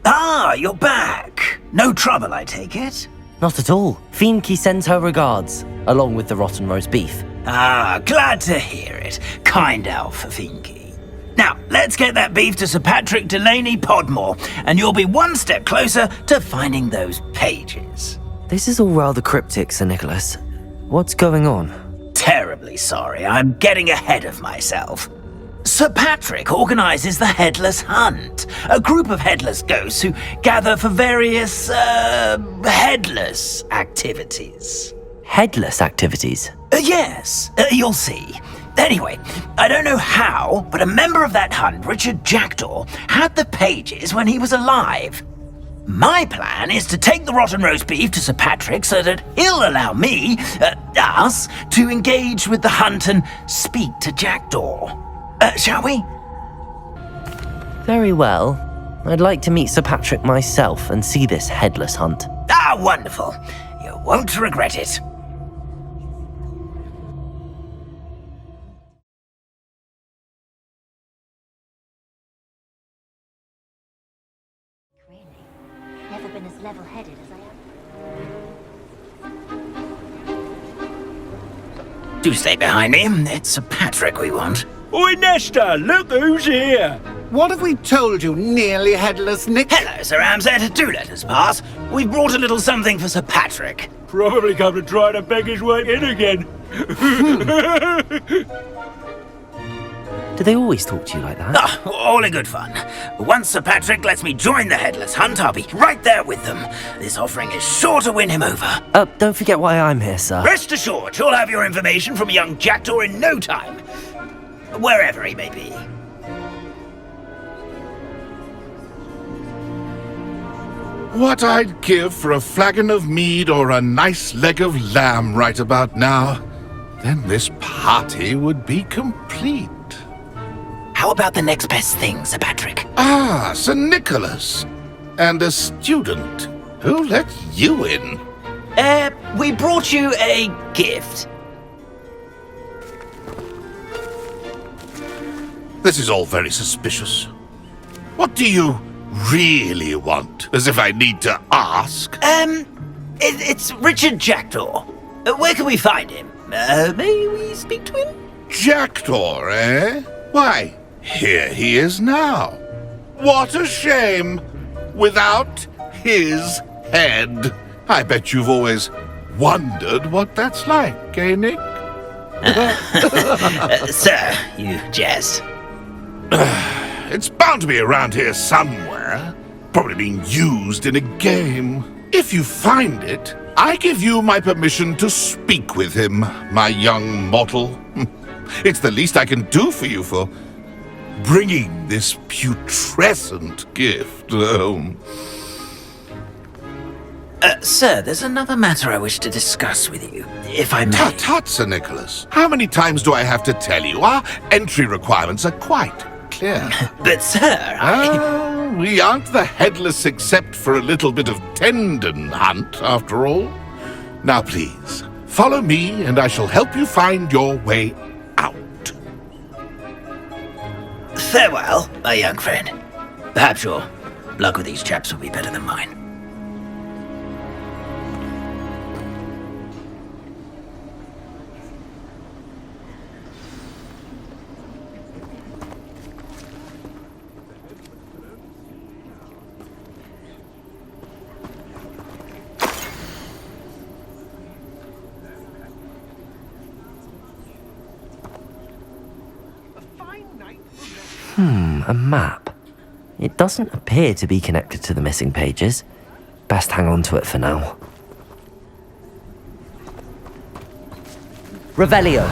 Ah, you're back. No trouble, I take it? Not at all. Fienke sends her regards, along with the rotten roast beef. Ah, glad to hear it. Kind elf, Fienke. Now, let's get that beef to Sir Patrick Delaney Podmore, and you'll be one step closer to finding those pages. This is all rather cryptic, Sir Nicholas. What's going on? Terribly sorry, I'm getting ahead of myself. Sir Patrick organises the Headless Hunt, a group of headless ghosts who gather for various, headless activities. Headless activities? Yes, you'll see. Anyway, I don't know how, but a member of that hunt, Richard Jackdaw, had the pages when he was alive. My plan is to take the rotten roast beef to Sir Patrick so that he'll allow me, us, to engage with the hunt and speak to Jackdaw. Shall we? Very well. I'd like to meet Sir Patrick myself and see this headless hunt. Ah, wonderful. You won't regret it. Never been as level-headed as I am. Do stay behind me. It's Sir Patrick we want. Oi, Nesta, look who's here. What have we told you, nearly headless Nick? Hello, Sir Ramsay. Do let us pass. We've brought a little something for Sir Patrick. Probably come to try to beg his way in again. Do they always talk to you like that? Ah, all in good fun. Once Sir Patrick lets me join the Headless Hunt, I'll be right there with them. This offering is sure to win him over. Don't forget why I'm here, sir. Rest assured, you'll have your information from a young Jackdaw in no time. Wherever he may be. What I'd give for a flagon of mead or a nice leg of lamb right about now. Then this party would be complete. How about the next best thing, Sir Patrick? Ah, Sir Nicholas. And a student. Who let you in? We brought you a gift. This is all very suspicious. What do you really want? As if I need to ask. It's Richard Jackdaw. Where can we find him? May we speak to him? Jackdaw, eh? Why, here he is now. What a shame. Without his head. I bet you've always wondered what that's like, eh, Nick? Sir, you jest. It's bound to be around here somewhere. Probably being used in a game. If you find it, I give you my permission to speak with him, my young mortal. It's the least I can do for you for bringing this putrescent gift home. Sir, there's another matter I wish to discuss with you, if I may. Tut, tut, Sir Nicholas. How many times do I have to tell you? Our entry requirements are quite clear. But, sir, we aren't the headless except for a little bit of tendon hunt, after all. Now, please, follow me, and I shall help you find your way out. Farewell, my young friend. Perhaps your luck with these chaps will be better than mine. A map. It doesn't appear to be connected to the missing pages. Best hang on to it for now. Revelio.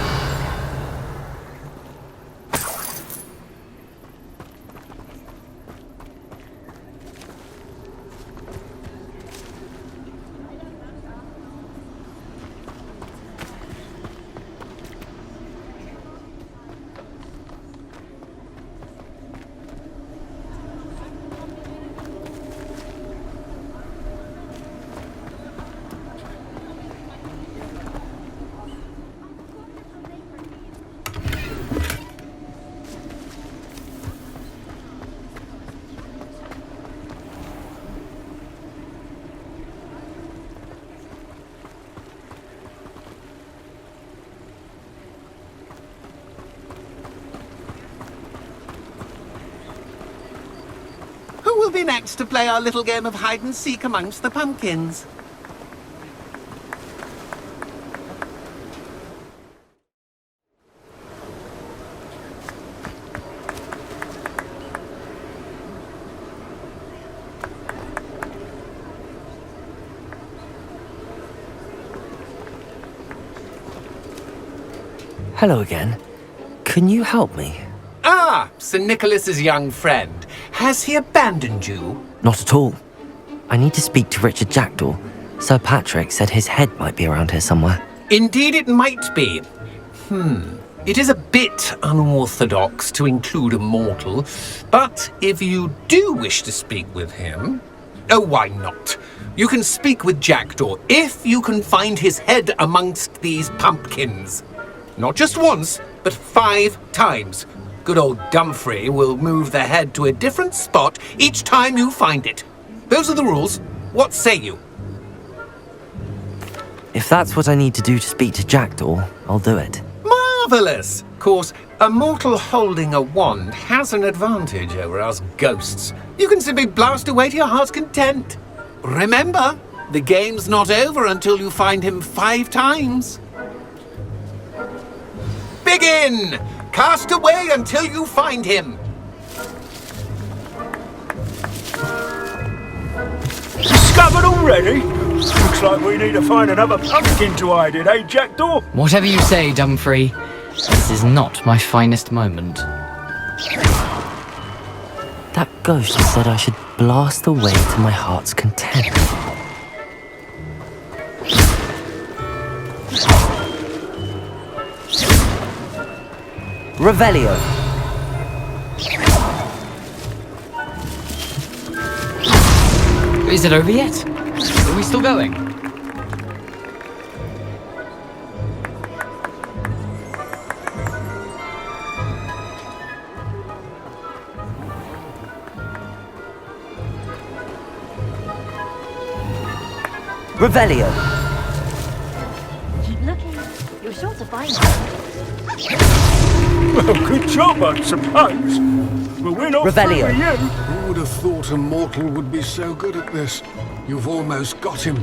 will be next to play our little game of hide and seek amongst the pumpkins? Hello again. Can you help me? Ah, Sir Nicholas's young friend. Has he abandoned you? Not at all. I need to speak to Richard Jackdaw. Sir Patrick said his head might be around here somewhere. Indeed it might be. It is a bit unorthodox to include a mortal, but if you do wish to speak with him... Oh, why not? You can speak with Jackdaw if you can find his head amongst these pumpkins. Not just once, but 5 times. Good old Dumfrey will move the head to a different spot each time you find it. Those are the rules. What say you? If that's what I need to do to speak to Jackdaw, I'll do it. Marvellous! Of course, a mortal holding a wand has an advantage over us ghosts. You can simply blast away to your heart's content. Remember, the game's not over until you find him 5 times. Begin! Cast away until you find him. Discovered already? Looks like we need to find another pumpkin to hide in, eh, Jackdaw? Whatever you say, Dumfrey. This is not my finest moment. That ghost said I should blast away to my heart's content. Revelio. Is it over yet? Are we still going? Revelio. Keep looking. You're sure to find it. Well, good job, I suppose. But we're not Revelio. through with you. Who would have thought a mortal would be so good at this? You've almost got him.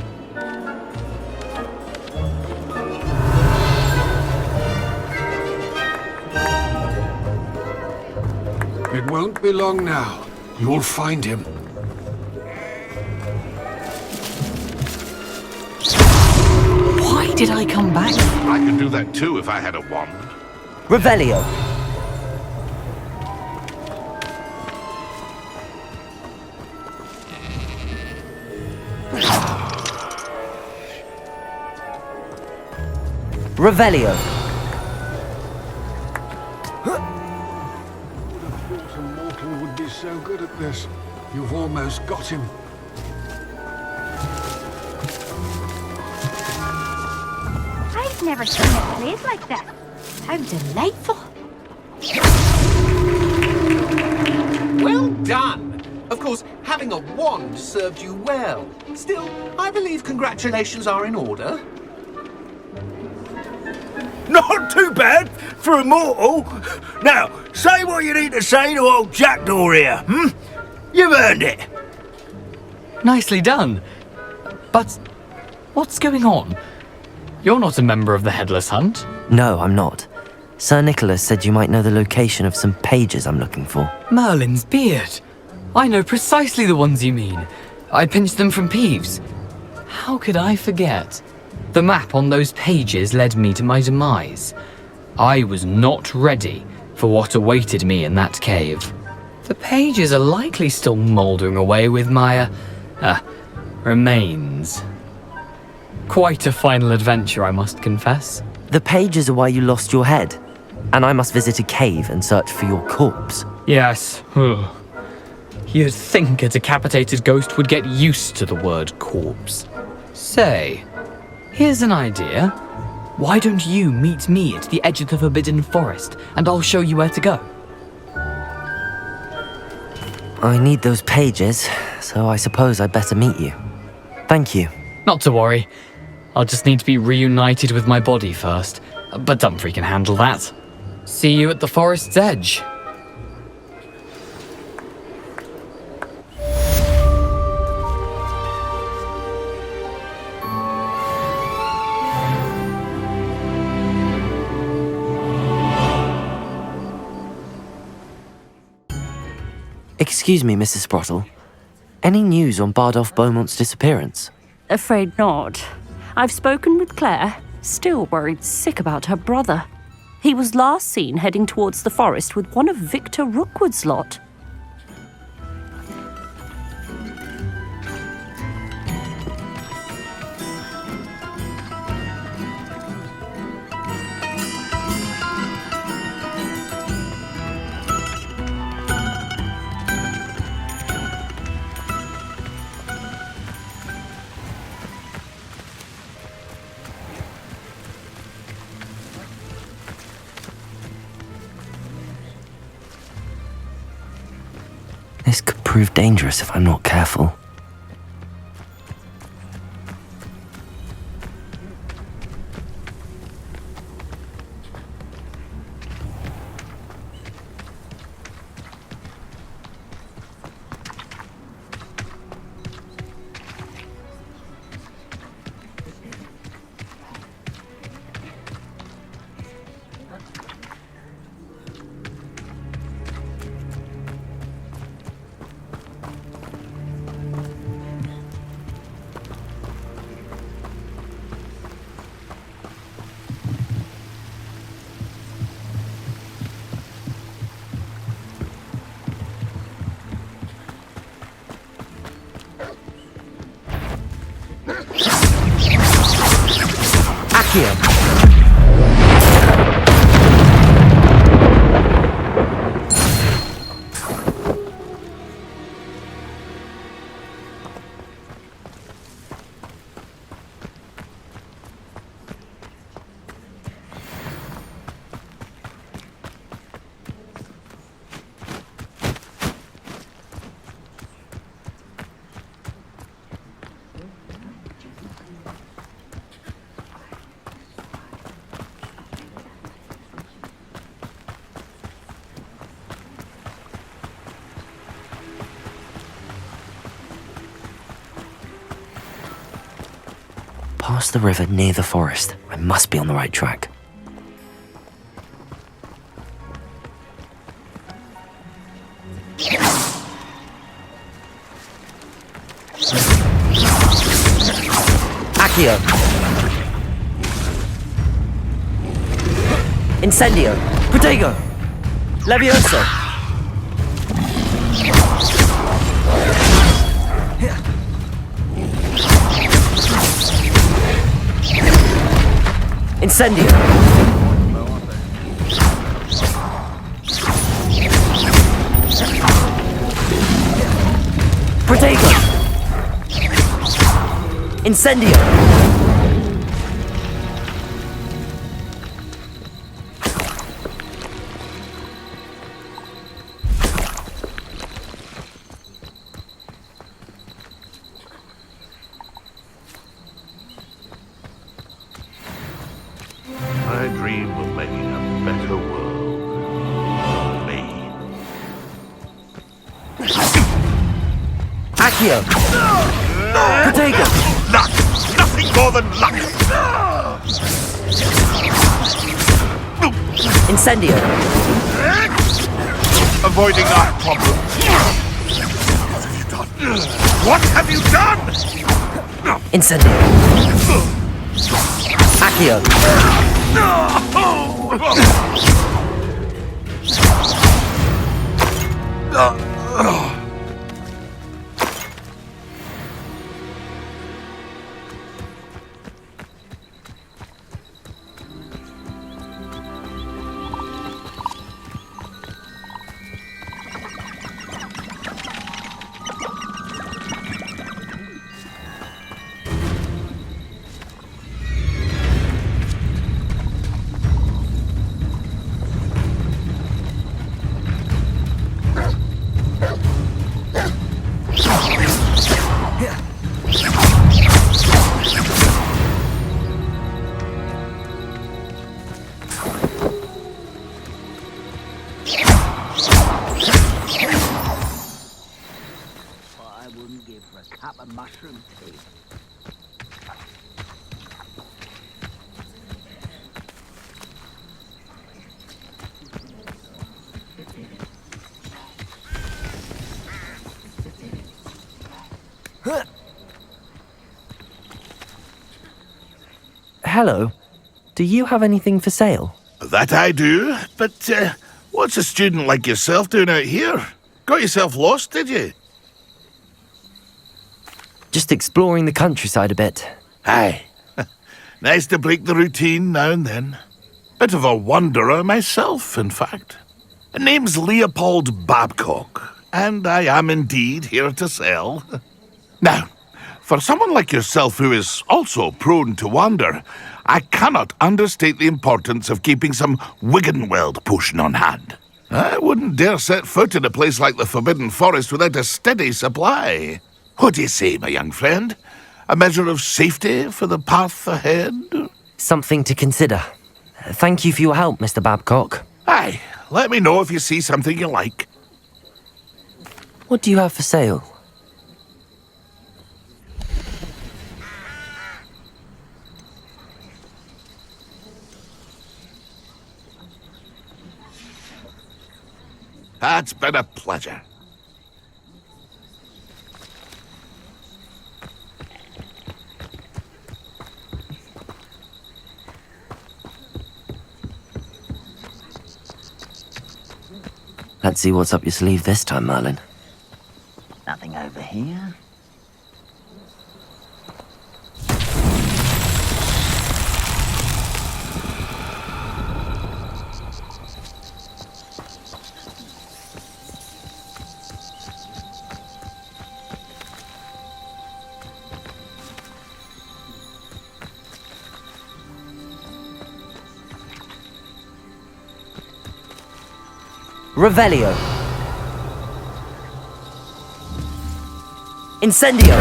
It won't be long now. You'll find him. Why did I come back? I could do that too if I had a wand. Revelio. Revelio. A mortal would be so good at this. You've almost got him. I've never seen it played like that. How delightful. Well done! Of course, having a wand served you well. Still, I believe congratulations are in order. Not too bad for a mortal. Now, say what you need to say to old Jackdaw here, You've earned it. Nicely done. But what's going on? You're not a member of the Headless Hunt. No, I'm not. Sir Nicholas said you might know the location of some pages I'm looking for. Merlin's beard. I know precisely the ones you mean. I pinched them from Peeves. How could I forget? The map on those pages led me to my demise. I was not ready for what awaited me in that cave. The pages are likely still mouldering away with my, remains. Quite a final adventure, I must confess. The pages are why you lost your head, and I must visit a cave and search for your corpse. Yes. You'd think a decapitated ghost would get used to the word corpse. Say, here's an idea. Why don't you meet me at the edge of the Forbidden Forest, and I'll show you where to go? I need those pages, so I suppose I'd better meet you. Thank you. Not to worry. I'll just need to be reunited with my body first, but Dumfrey can handle that. See you at the forest's edge. Excuse me, Mrs. Sprottle. Any news on Bardolph Beaumont's disappearance? Afraid not. I've spoken with Claire, still worried sick about her brother. He was last seen heading towards the forest with one of Victor Rookwood's lot. This could prove dangerous if I'm not careful. Accio! Past the river near the forest. I must be on the right track. Accio! Incendio! Protego! Levioso! Incendio! Protego! Incendio! I dream of making a better world for me. Accio! Protego! Luck! Nothing more than luck! Incendio! Avoiding our problem. What have you done? Incendio! Accio! I wouldn't give for a cup of mushroom tea. hello. Do you have anything for sale? That I do, but what's a student like yourself doing out here? Got yourself lost, did you? Just exploring the countryside a bit. Aye. Nice to break the routine now and then. Bit of a wanderer myself, in fact. Name's Leopold Babcock, and I am indeed here to sell. Now, for someone like yourself who is also prone to wander, I cannot understate the importance of keeping some Wiggenweld potion on hand. I wouldn't dare set foot in a place like the Forbidden Forest without a steady supply. What do you say, my young friend? A measure of safety for the path ahead? Something to consider. Thank you for your help, Mr. Babcock. Aye, let me know if you see something you like. What do you have for sale? It's been a pleasure. Let's see what's up your sleeve this time, Merlin. Nothing over here. Revelio. Incendio.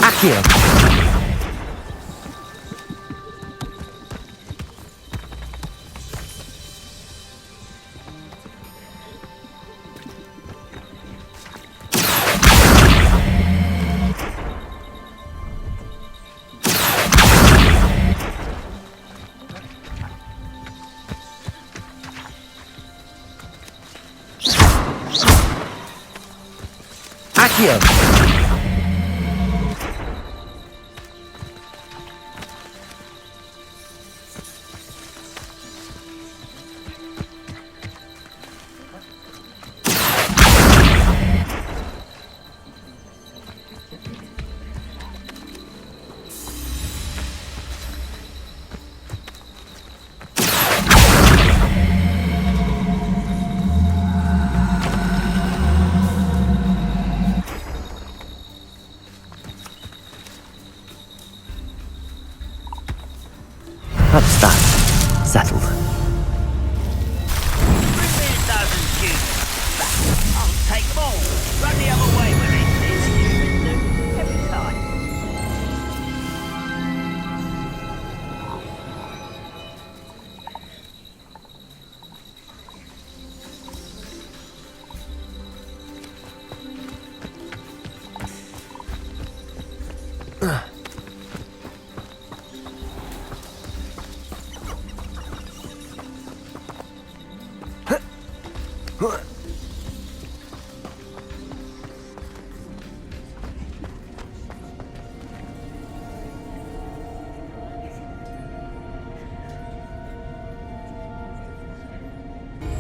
Accio. Accio. That's that. Settled. I'll take them all. Run the other way with it. It's every time.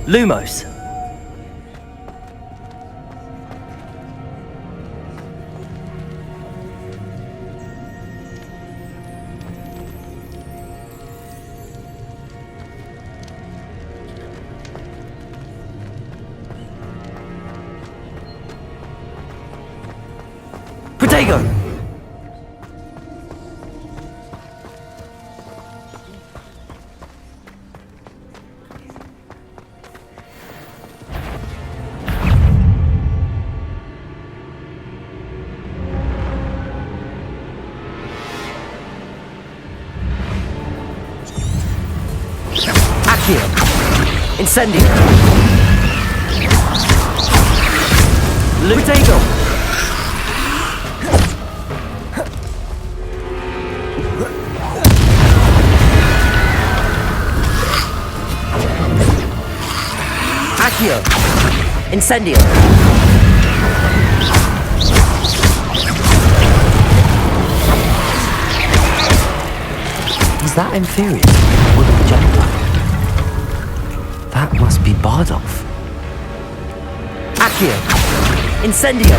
Lumos. Protego. Incendio! Lutego! Accio! Incendio! Is that Inferior? Or the jumper? That must be Bardolph. Accio! Incendio!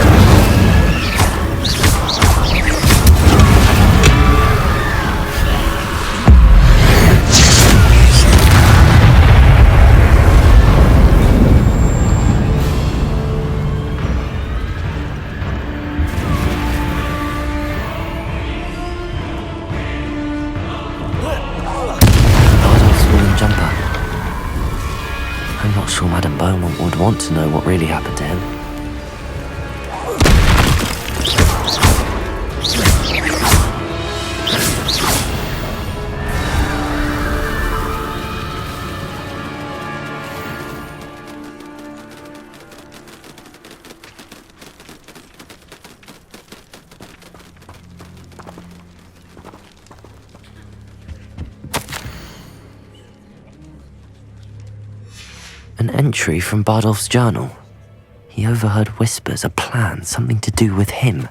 I'm not sure Madame Beaumont would want to know what really happened to him. An entry from Bardolph's journal. He overheard whispers, a plan, something to do with him.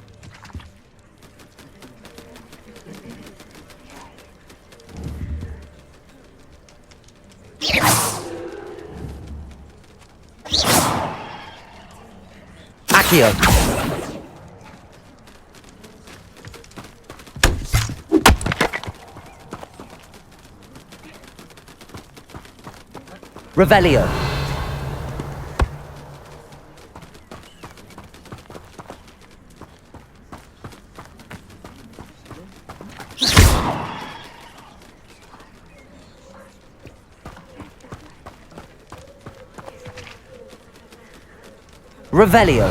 Accio! Revelio! Revelio.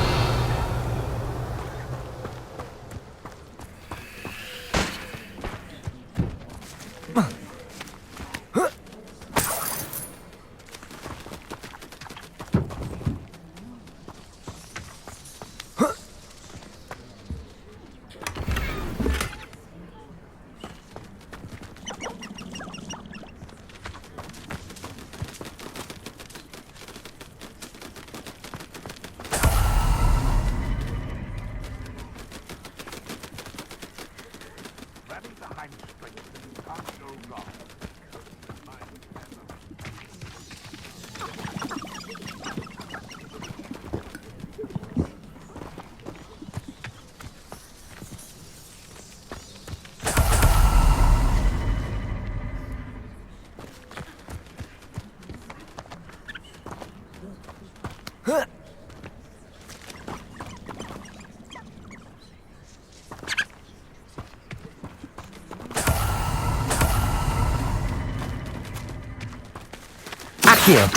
Accio.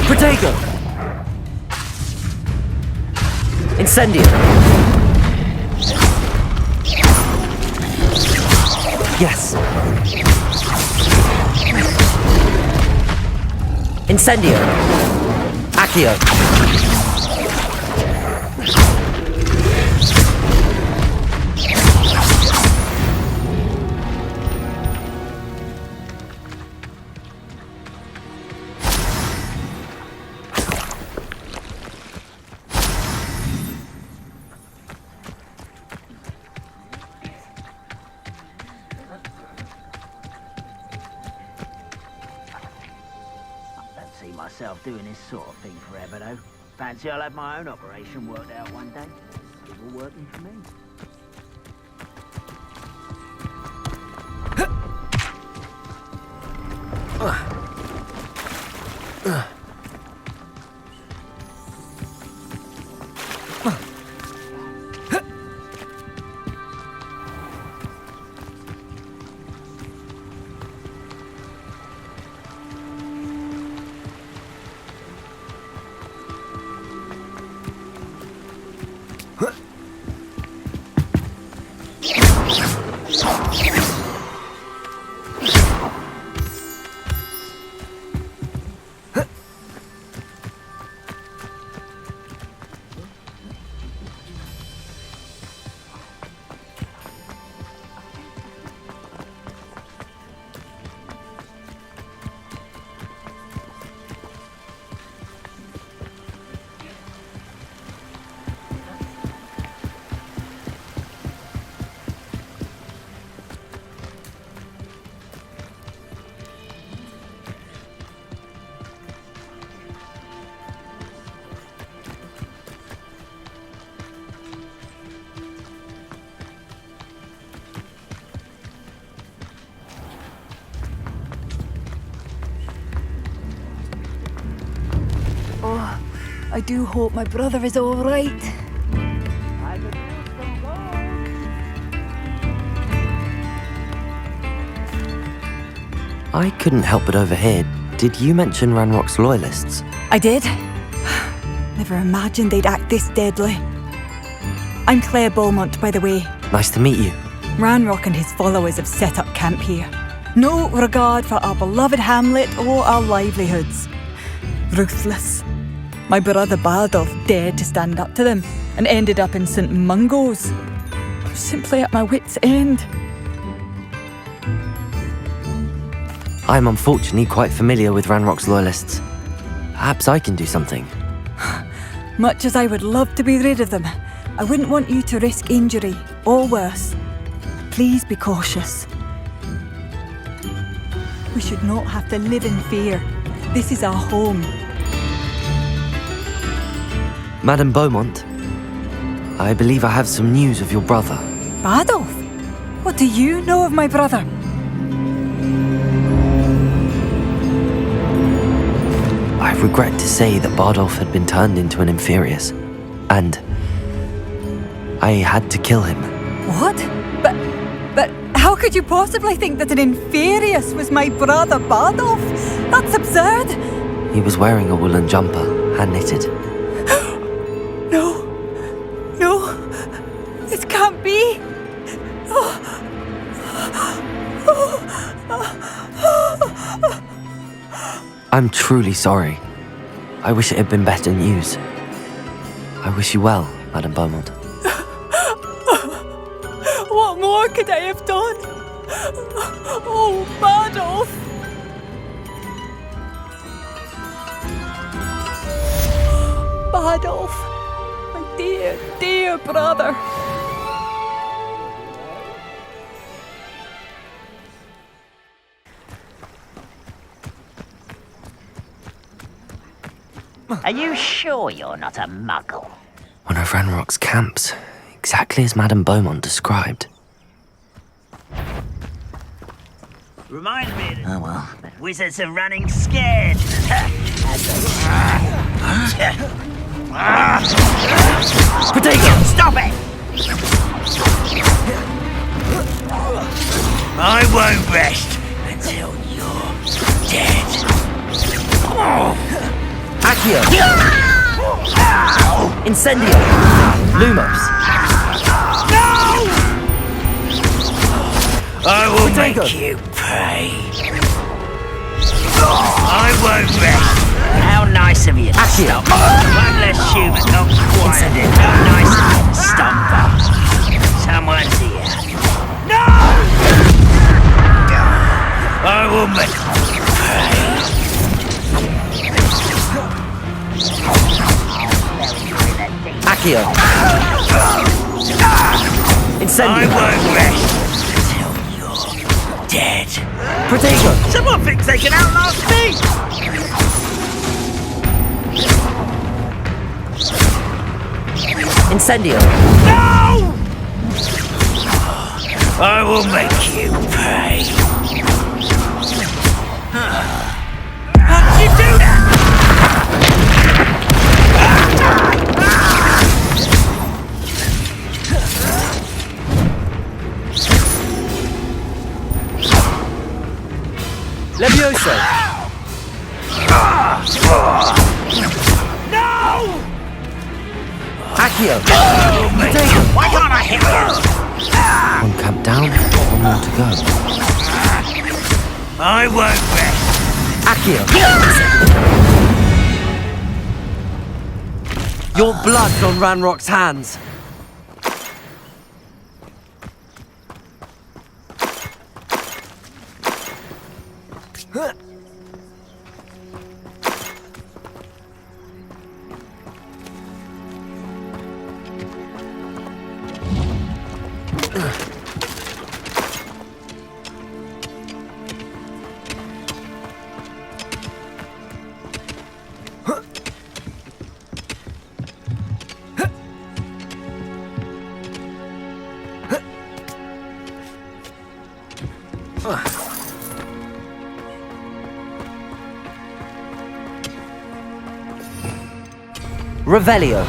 Protego! Incendio! Yes! Incendio! Accio! Myself doing this sort of thing forever, though. Fancy I'll have my own operation worked out one day. It's all working for me. I do hope my brother is all right. I couldn't help but overhear. Did you mention Ranrock's loyalists? I did. Never imagined they'd act this deadly. I'm Claire Beaumont, by the way. Nice to meet you. Ranrock and his followers have set up camp here. No regard for our beloved hamlet or our livelihoods. Ruthless. My brother Bardolph dared to stand up to them and ended up in St. Mungo's. I was simply at my wit's end. I'm unfortunately quite familiar with Ranrock's loyalists. Perhaps I can do something. Much as I would love to be rid of them, I wouldn't want you to risk injury, or worse. Please be cautious. We should not have to live in fear. This is our home. Madame Beaumont, I believe I have some news of your brother. Bardolph? What do you know of my brother? I regret to say that Bardolph had been turned into an Inferius, and I had to kill him. What? But how could you possibly think that an Inferius was my brother Bardolph? That's absurd! He was wearing a woolen jumper, hand-knitted. No, this can't be. I'm truly sorry. I wish it had been better news. I wish you well, Madame Beaumont. What more could I have done? Oh, Bardolph! Bardolph, my dear, dear brother. Are you sure you're not a muggle? One of Ranrock's camps, exactly as Madame Beaumont described. Reminds me. Oh well. That wizards are running scared. Potato! Stop it! I won't rest until you're dead. Accio! Incendio! Lumos! I will Potato. make you pay. I won't rest. How nice of you to stop. One less human, not quiet. How nice of you to stop. Someone's here. No! I will make you pay. Accio! Incendio! I won't rest until you're dead. Potato! Someone thinks they can outlast me! Incendio! No! I will make you pay. How did you do that? Levioso! No! Accio! Potato! Why can't I hit you? One camp down, one more to go. I won't rest. Accio! Your blood's on Ranrock's hands. Revelio.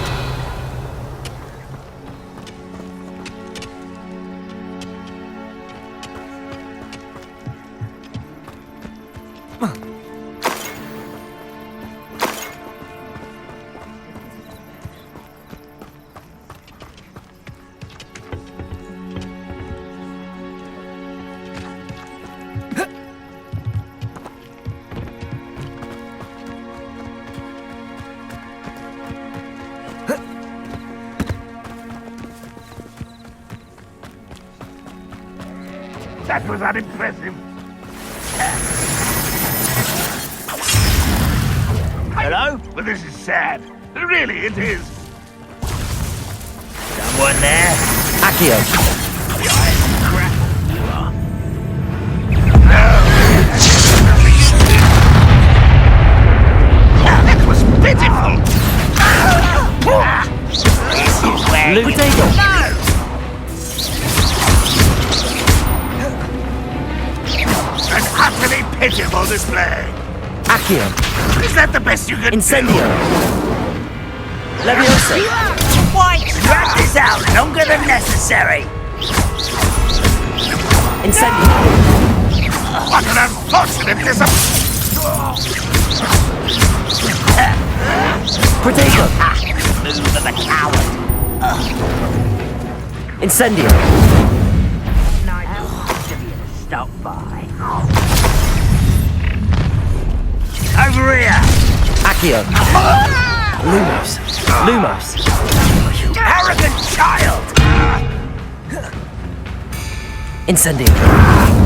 That was unimpressive. Hello? Well, this is sad. Really, it is. Someone there? Accio. That was pitiful. This is where you Potato. An utterly pitiful display. Accio. Is that the best you can Incendio. do? Leviosa. Why drag this out longer than necessary? Incendio. What an unfortunate Potato. Move of a coward. Incendio. Nice of you to stop by. Over here! Accio. Lumos. Lumos. You arrogant child! Incendio.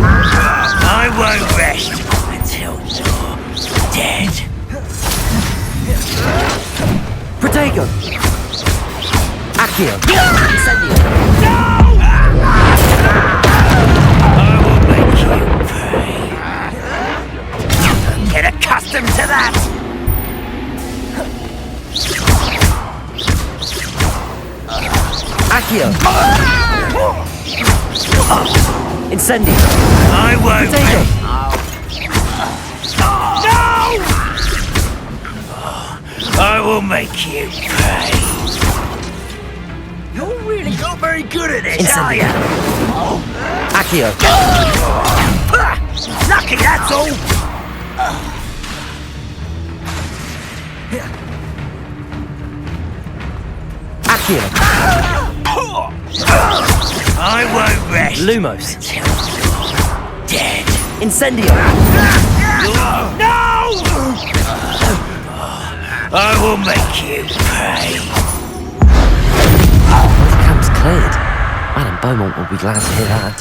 I won't rest until you're dead. Protego. Accio. Incendio. I will make you pay. Get accustomed to that! Accio. Incendio. I won't. Potato. No! I will make you pay. You're really not very good at this, are you? Accio. Lucky, that's all. Accio. I won't rest. Lumos. Dead. Incendio. No! I will make you pay. The camp's cleared. Madame Beaumont will be glad to hear that.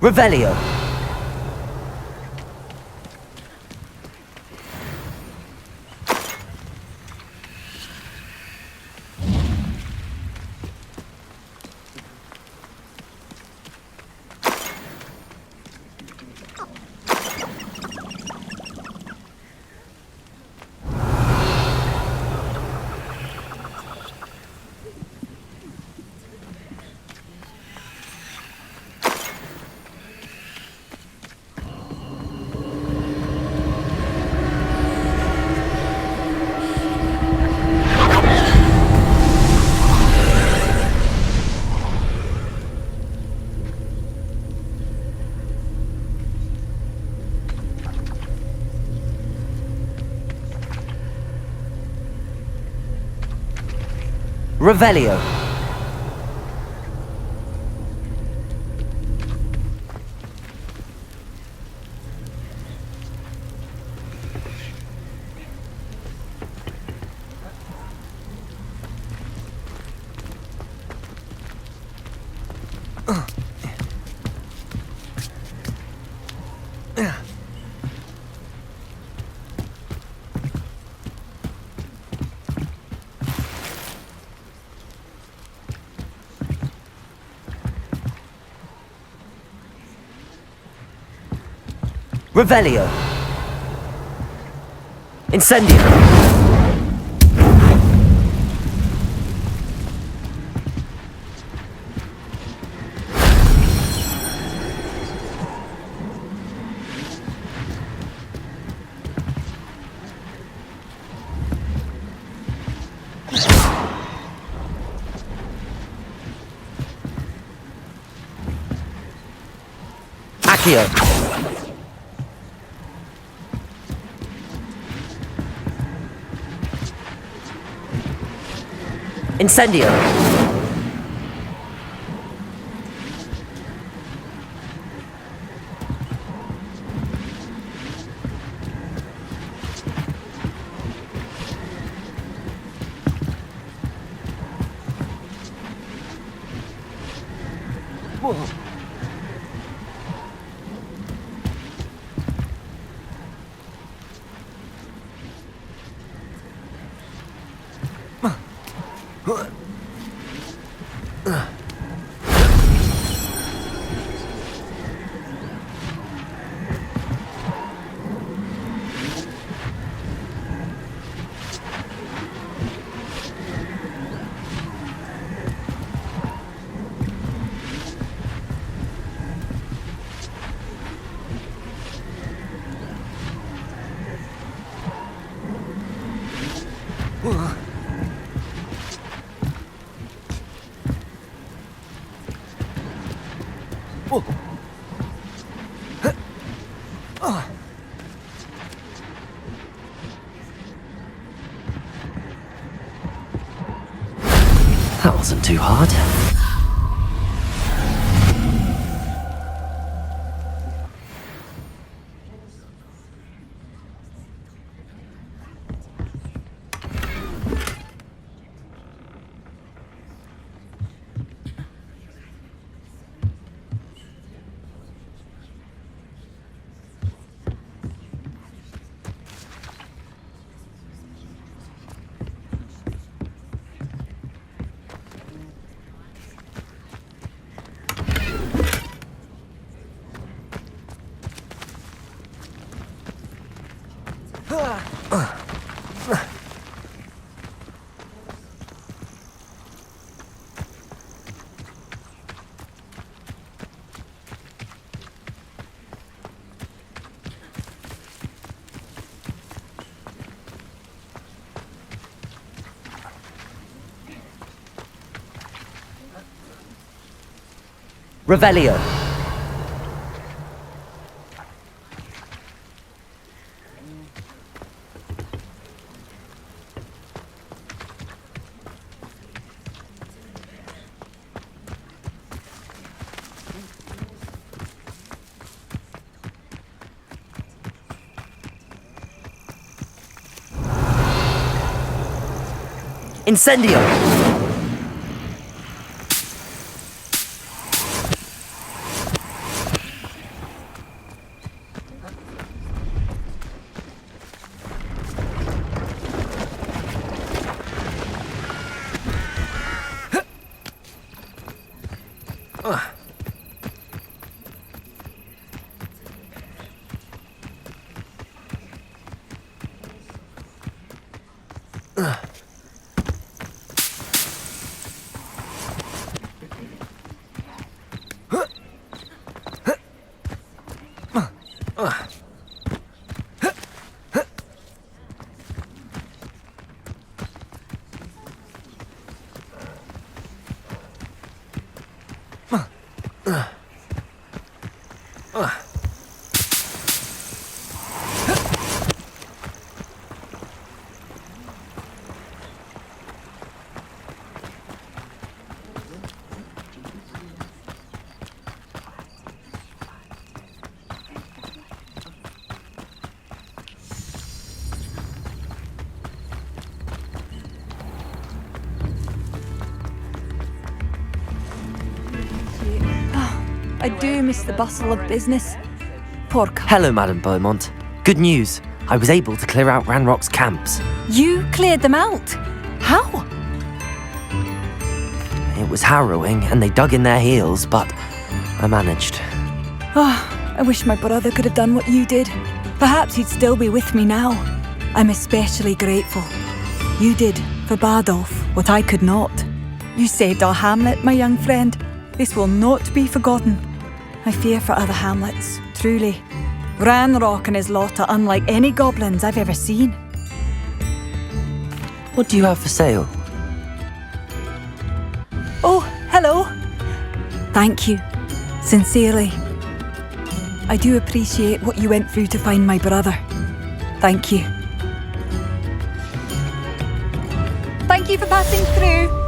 Revelio. Revelio. Revelio. Incendio! Accio! Incendio! That wasn't too hard. Revelio. Incendio. I do miss the bustle of business. Poor Hello, Madame Beaumont. Good news. I was able to clear out Ranrock's camps. You cleared them out? How? It was harrowing, and they dug in their heels, but I managed. Oh, I wish my brother could have done what you did. Perhaps he'd still be with me now. I'm especially grateful. You did, for Bardolph, what I could not. You saved our hamlet, my young friend. This will not be forgotten. I fear for other hamlets, truly. Ranrock and his lot are unlike any goblins I've ever seen. What do you have for sale? Oh, hello. Thank you, sincerely. I do appreciate what you went through to find my brother. Thank you. Thank you for passing through.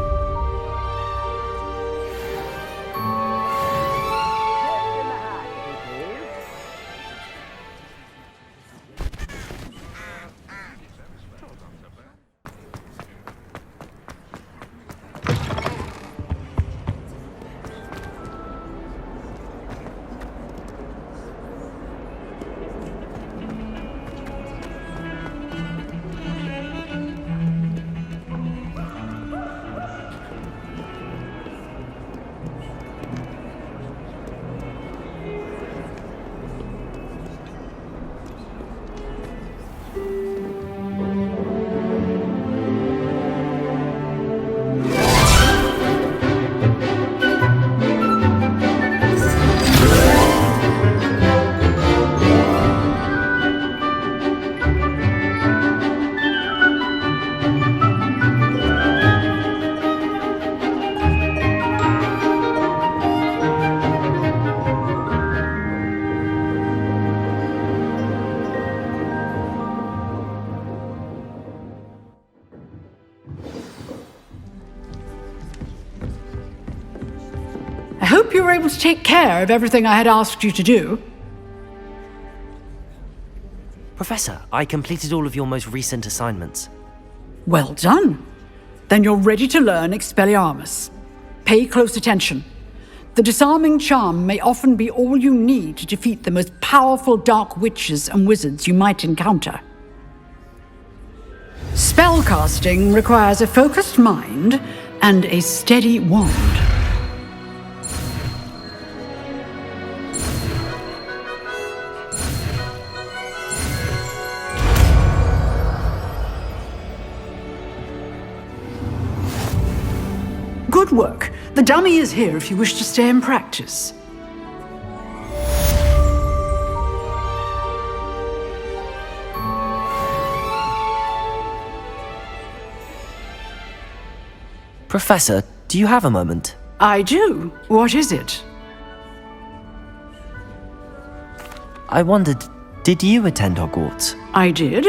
I hope you were able to take care of everything I had asked you to do. Professor, I completed all of your most recent assignments. Well done. Then you're ready to learn Expelliarmus. Pay close attention. The disarming charm may often be all you need to defeat the most powerful dark witches and wizards you might encounter. Spellcasting requires a focused mind and a steady wand. Good work. The dummy is here if you wish to stay and practice. Professor, do you have a moment? I do. What is it? I wondered, did you attend Hogwarts? I did.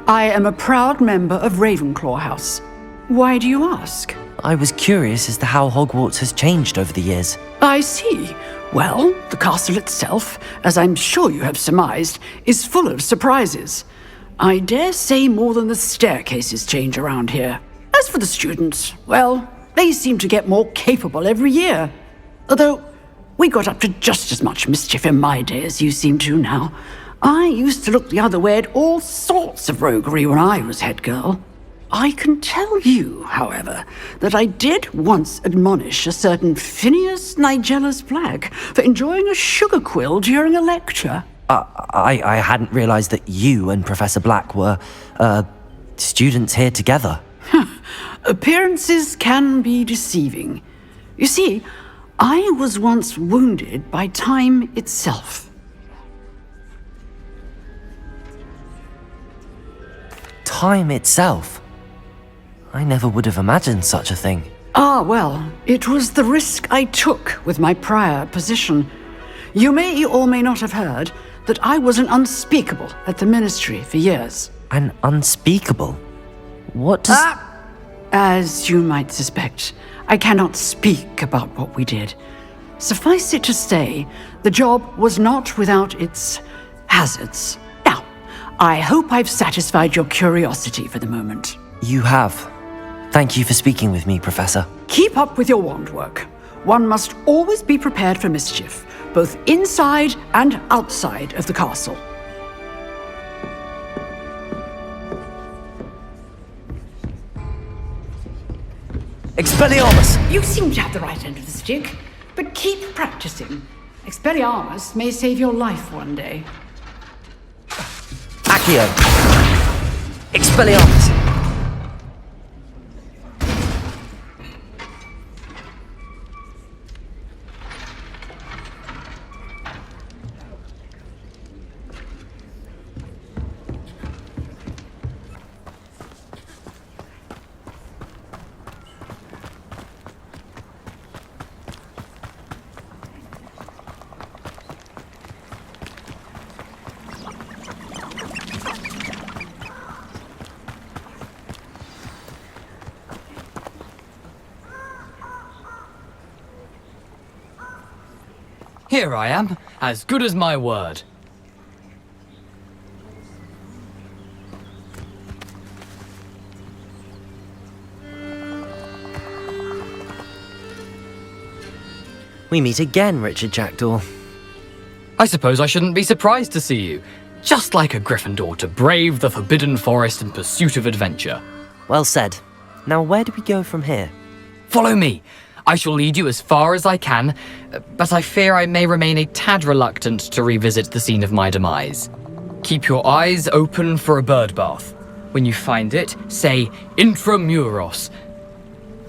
I am a proud member of Ravenclaw House. Why do you ask? I was curious as to how Hogwarts has changed over the years. I see. Well, the castle itself, as I'm sure you have surmised, is full of surprises. I dare say more than the staircases change around here. As for the students, well, they seem to get more capable every year. Although, we got up to just as much mischief in my day as you seem to now. I used to look the other way at all sorts of roguery when I was head girl. I can tell you, however, that I did once admonish a certain Phineas Nigellus Black for enjoying a sugar quill during a lecture. I hadn't realized that you and Professor Black were, students here together. Appearances can be deceiving. You see, I was once wounded by time itself. Time itself? I never would have imagined such a thing. Ah, well, it was the risk I took with my prior position. You may or may not have heard that I was an unspeakable at the ministry for years. An unspeakable? What does... As you might suspect, I cannot speak about what we did. Suffice it to say, the job was not without its hazards. Now, I hope I've satisfied your curiosity for the moment. You have. Thank you for speaking with me, Professor. Keep up with your wand work. One must always be prepared for mischief, both inside and outside of the castle. Expelliarmus! You seem to have the right end of the stick, but keep practicing. Expelliarmus may save your life one day. Accio! Expelliarmus! Here I am, as good as my word. We meet again, Richard Jackdaw. I suppose I shouldn't be surprised to see you. Just like a Gryffindor to brave the Forbidden Forest in pursuit of adventure. Well said. Now where do we go from here? Follow me. I shall lead you as far as I can, but I fear I may remain a tad reluctant to revisit the scene of my demise. Keep your eyes open for a bird bath. When you find it, say intramuros.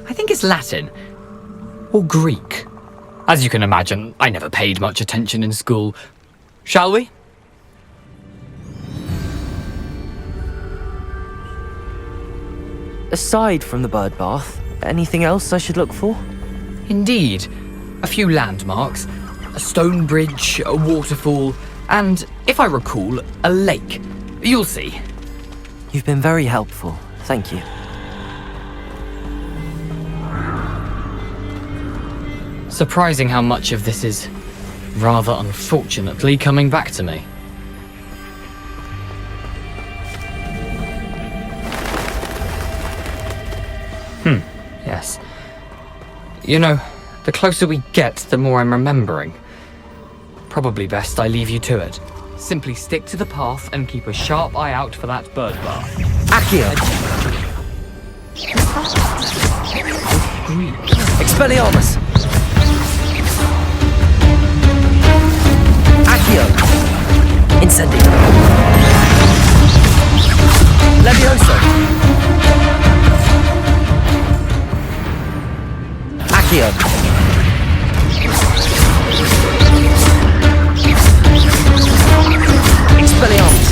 I think it's Latin. Or Greek. As you can imagine, I never paid much attention in school. Shall we? Aside from the bird bath, anything else I should look for? Indeed. A few landmarks, a stone bridge, a waterfall, and, if I recall, a lake. You'll see. You've been very helpful. Thank you. Surprising how much of this is, rather unfortunately, coming back to me. Yes. You know, the closer we get, the more I'm remembering. Probably best I leave you to it. Simply stick to the path and keep a sharp eye out for that bird bath. Accio! Expelliarmus! Accio! Incendio! Levioso! Accio! Expelliarmus!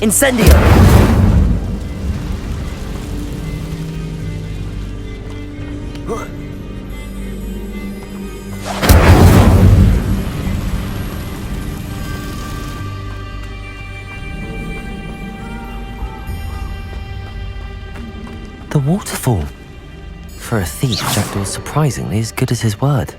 Incendio! The waterfall. For a thief, Jackdaw's surprisingly as good as his word.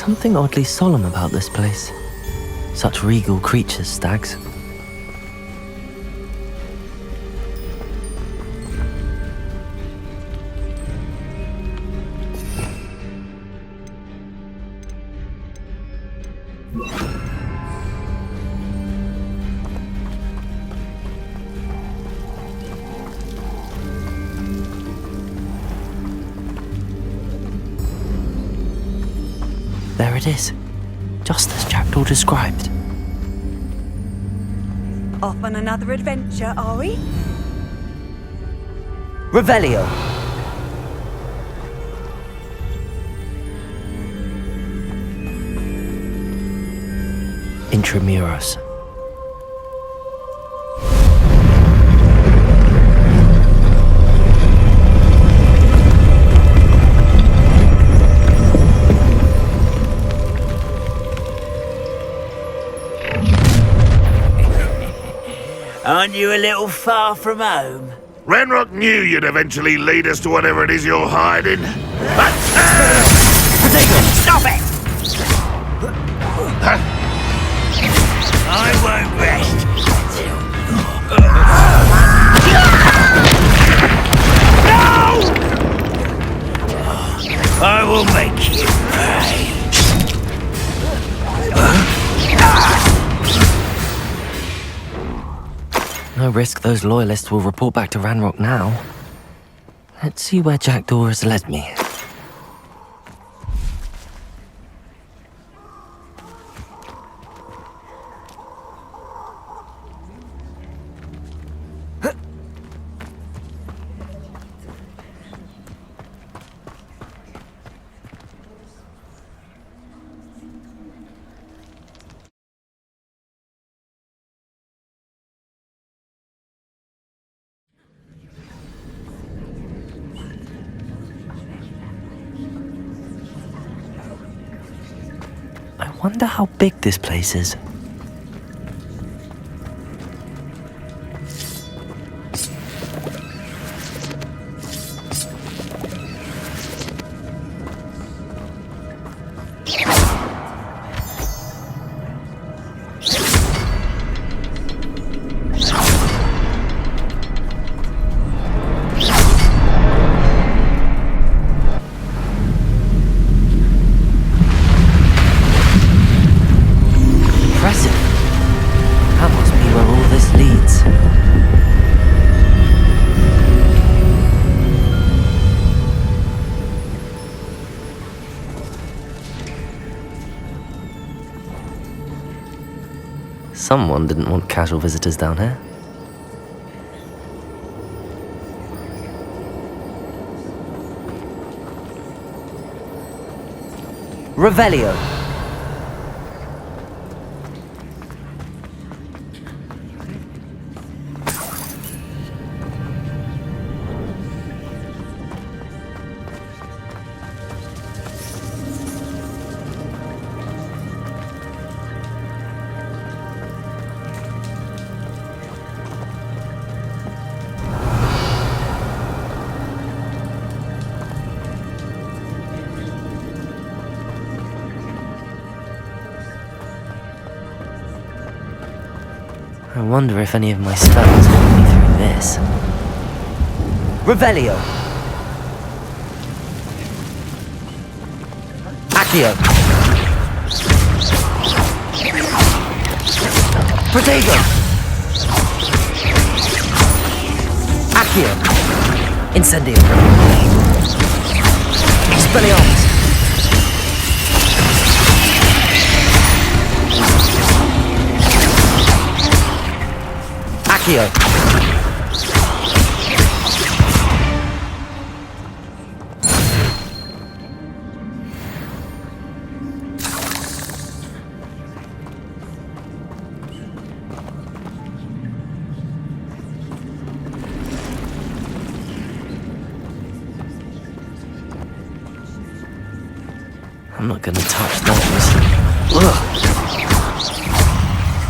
something oddly solemn about this place. Such regal creatures, stags. There it is, just as Jackdaw described. Off on another adventure, are we? Revelio! Intramuros. Aren't you a little far from home? Ranrock knew you'd eventually lead us to whatever it is you're hiding. Stop it! I won't rest No! I will make you pay. No risk those loyalists will report back to Ranrock now. Let's see where Jackdaw has led me. I wonder how big this place is. Someone didn't want casual visitors down here. Revelio. I wonder if any of my spells got me through this. Revelio. Accio. Protego. Accio. Incendio. Expelliarmus. Accio. I'm not gonna touch those. Ugh.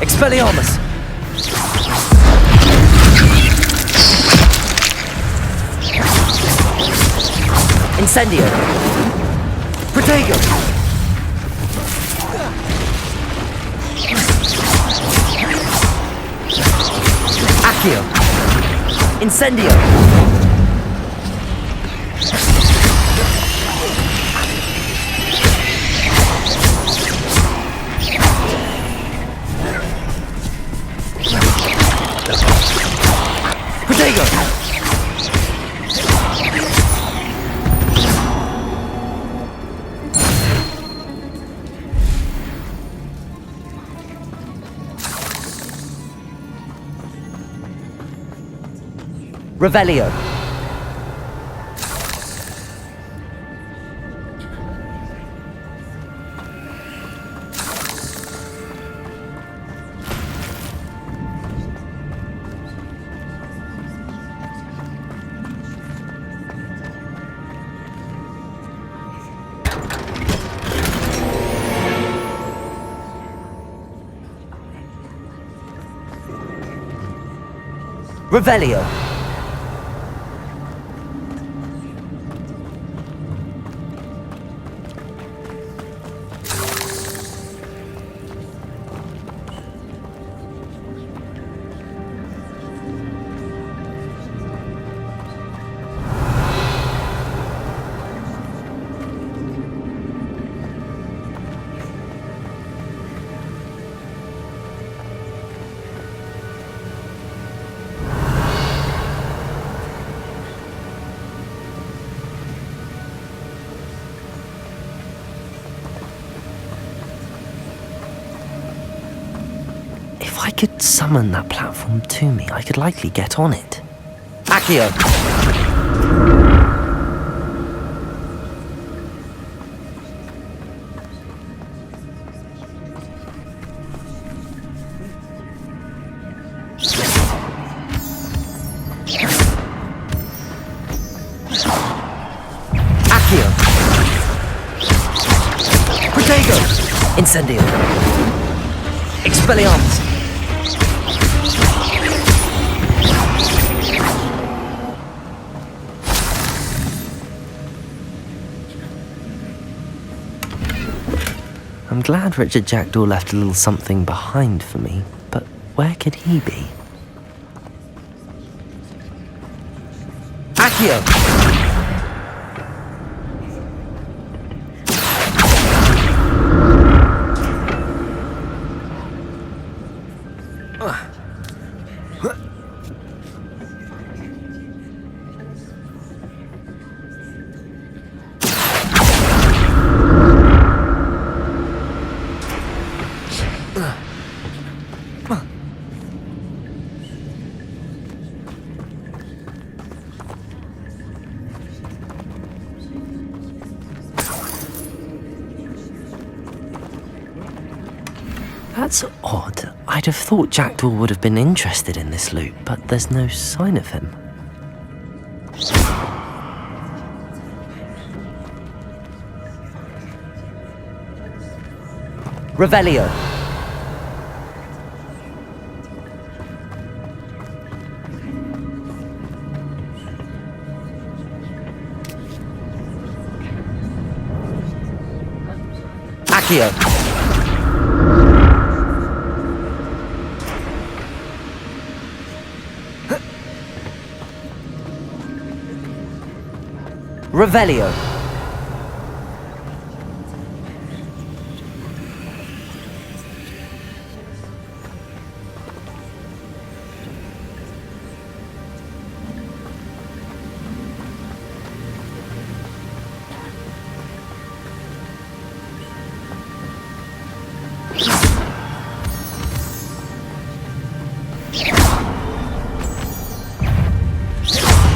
Expelliarmus! Incendio! Protego! Accio! Incendio! Protego! Revelio. Revelio. If I could summon that platform to me, I could likely get on it. Accio! Accio! Protego! Incendio! Expelliarmus! I'm glad Richard Jackdaw left a little something behind for me, but where could he be? Accio! That's odd. I'd have thought Jackdaw would have been interested in this loot, but there's no sign of him. Revelio. Accio. Revelio.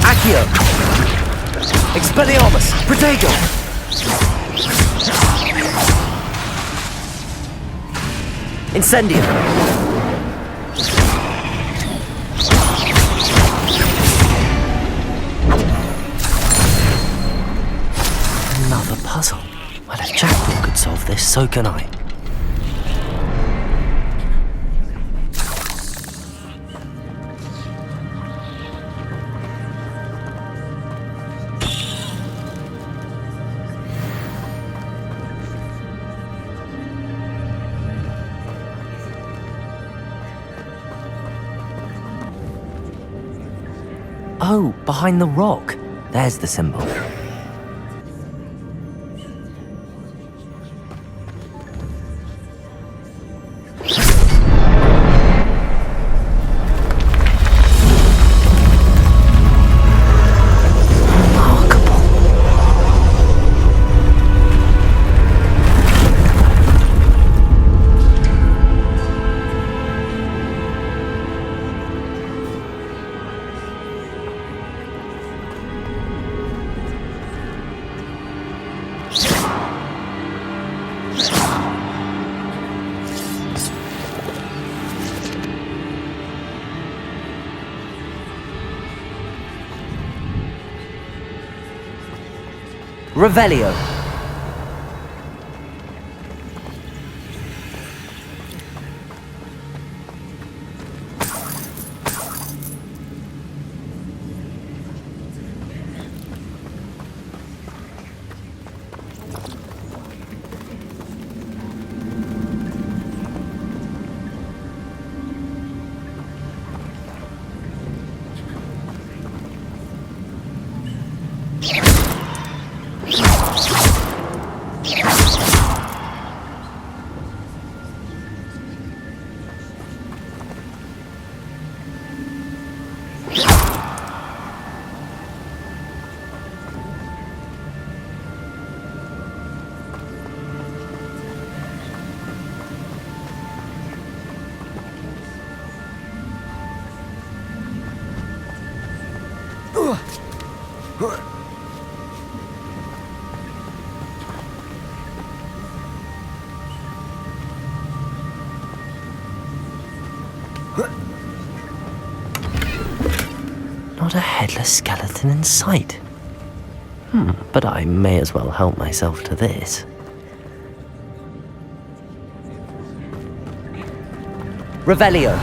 Accio. Expelliarmus! Protego! Incendio! Another puzzle. Well, if Jackdaw could solve this, so can I. Oh, behind the rock. There's the symbol. Revelio. Not a headless skeleton in sight. But I may as well help myself to this. Revelio.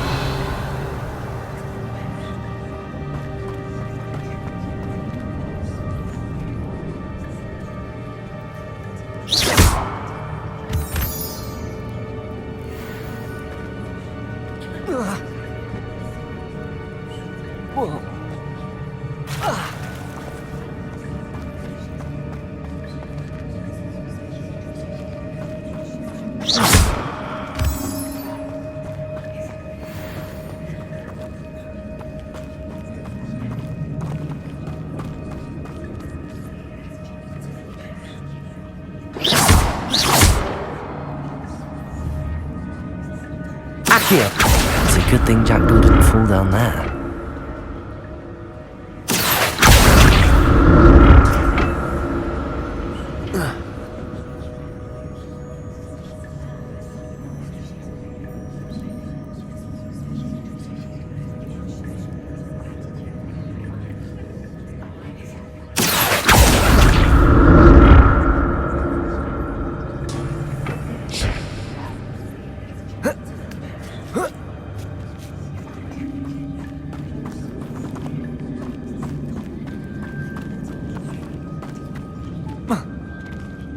Here. It's a good thing Jackdaw didn't fall down there.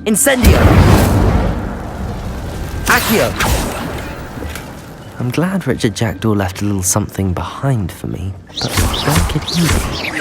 Incendio! Accio! I'm glad Richard Jackdaw left a little something behind for me, but don't get easy.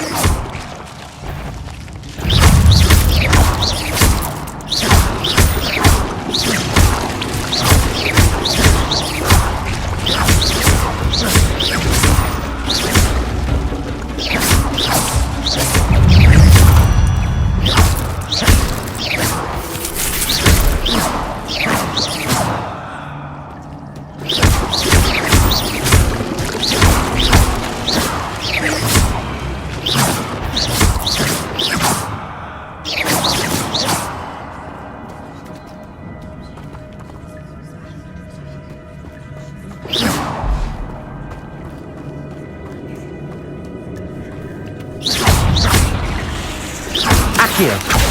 Accio!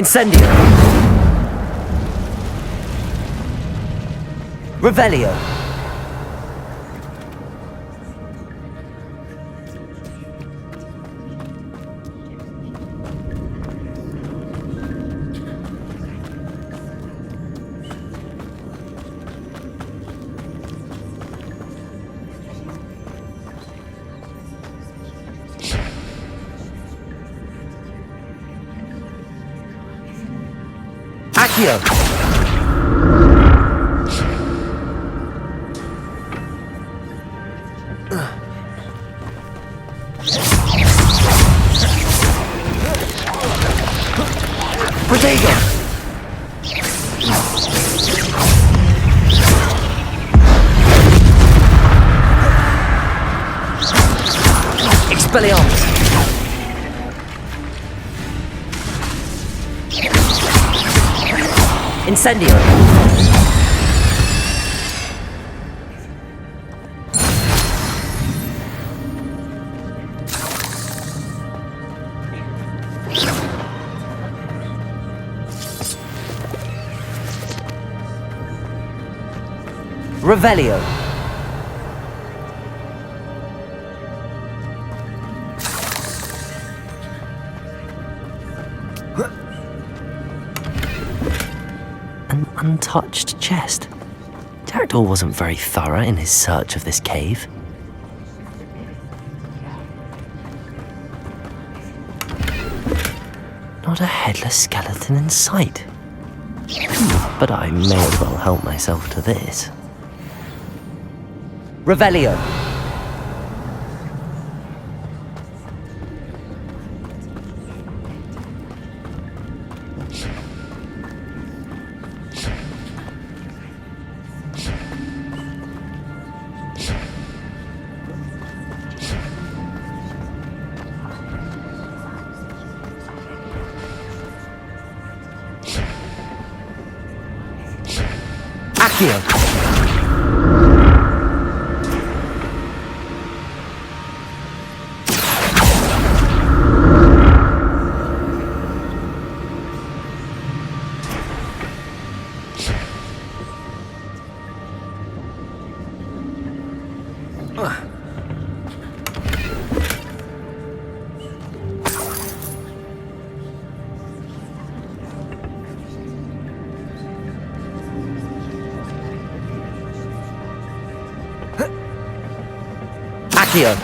Incendio. Revelio. Accio. Protego. Expelliarmus. Incendio. Revelio. An untouched chest. Jackdaw wasn't very thorough in his search of this cave. Not a headless skeleton in sight. But I may as well help myself to this. Revelio. Accio. Accio.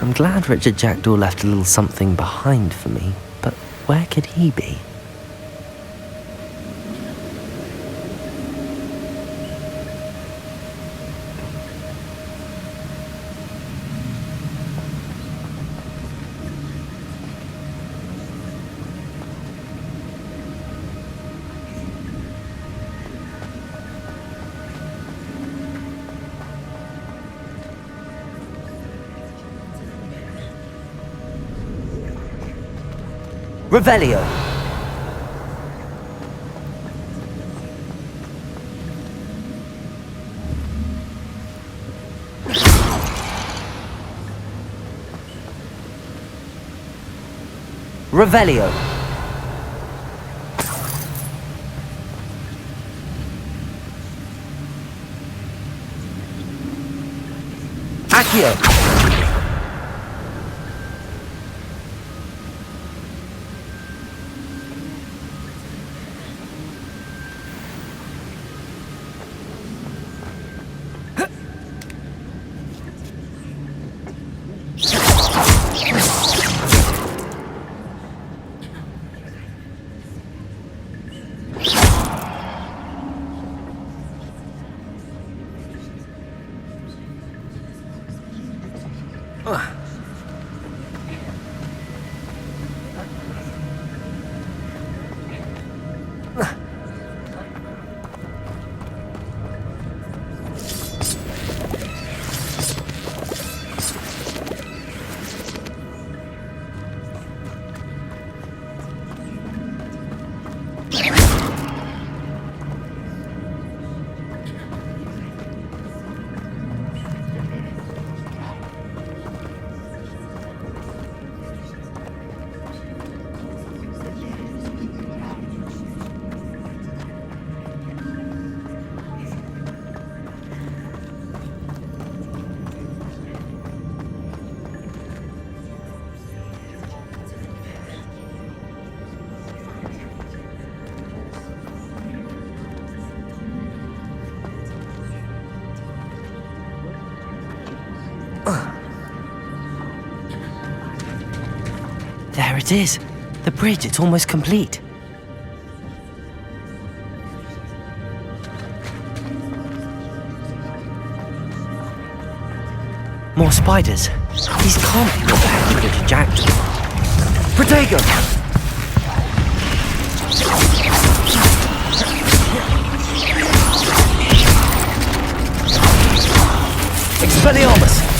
I'm glad Richard Jackdaw left a little something behind for me, but where could he be? Revelio. Revelio. Accio. There it is. The bridge, it's almost complete. More spiders. These can't be what the heck did to Jackdaw. Protego! Expelliarmus!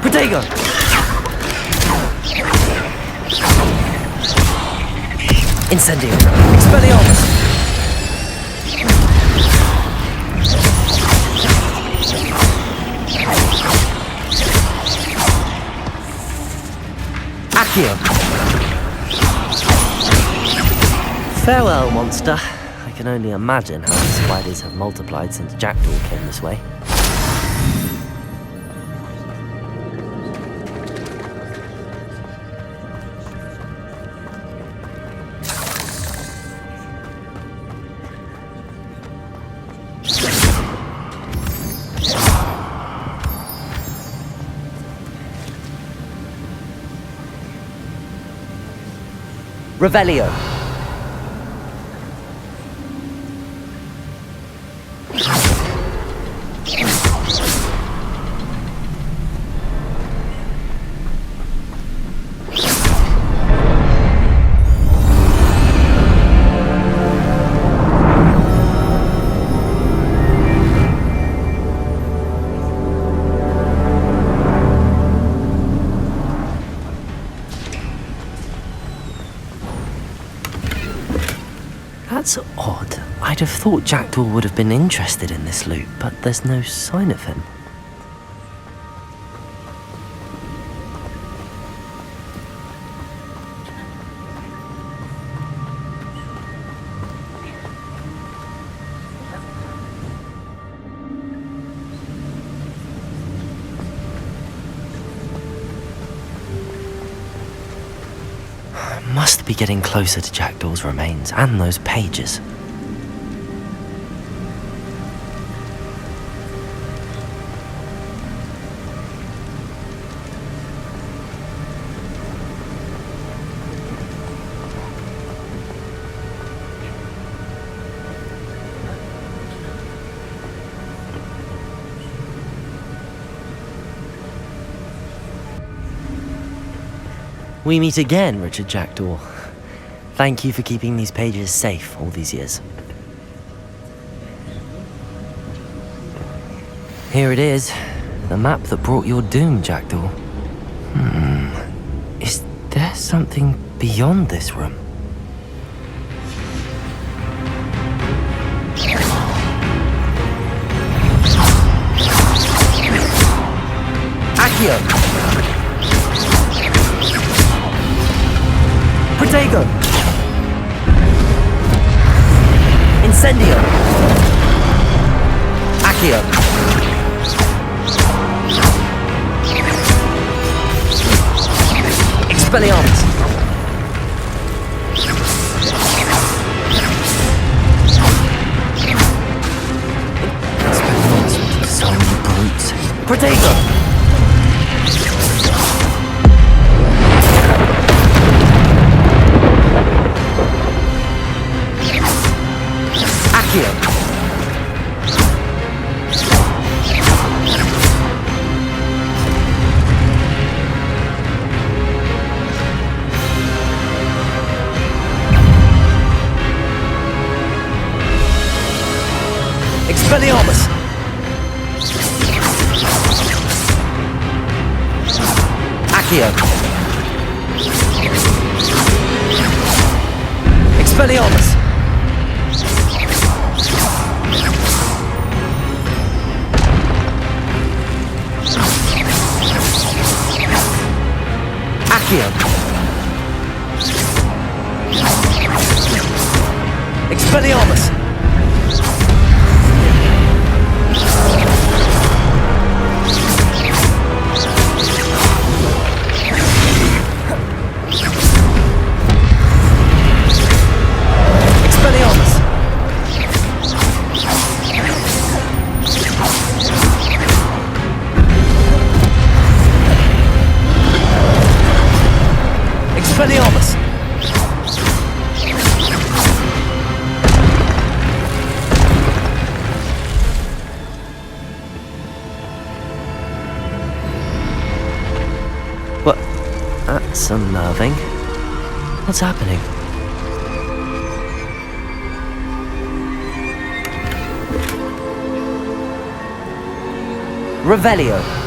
Protego! Incendio! Expelliarmus! Accio! Farewell, monster. I can only imagine how the spiders have multiplied since Jackdaw came this way. Revelio. That's odd. I'd have thought Jackdaw would have been interested in this loot, but there's no sign of him. Must be getting closer to Jackdaw's remains and those pages. We meet again, Richard Jackdaw. Thank you for keeping these pages safe all these years. Here it is, the map that brought your doom, Jackdaw. Is there something beyond this room? Accio! Protego! Incendio! Accio! Expelliarmus! Expelliarmus, so many brutes. Protego! Accio! Expelliarmus! Accio! Expelliarmus! Accio! Expelliarmus! Expelliarmus! What? That's unnerving. What's happening? Revelio.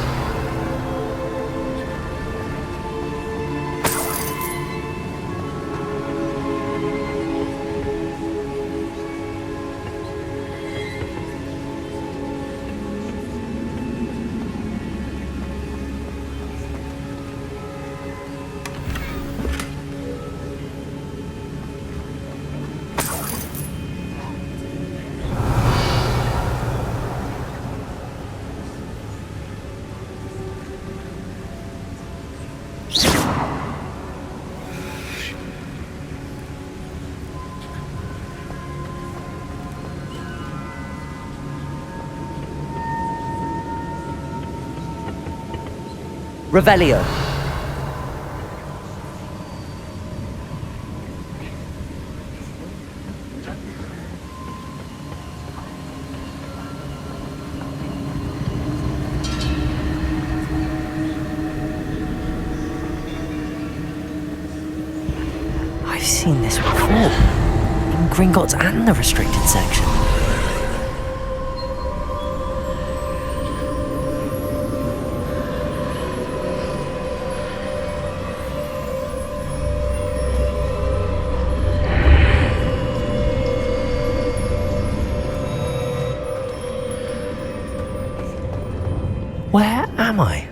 Revelio. I've seen this before. In Gringotts and the restricted section. Where am I?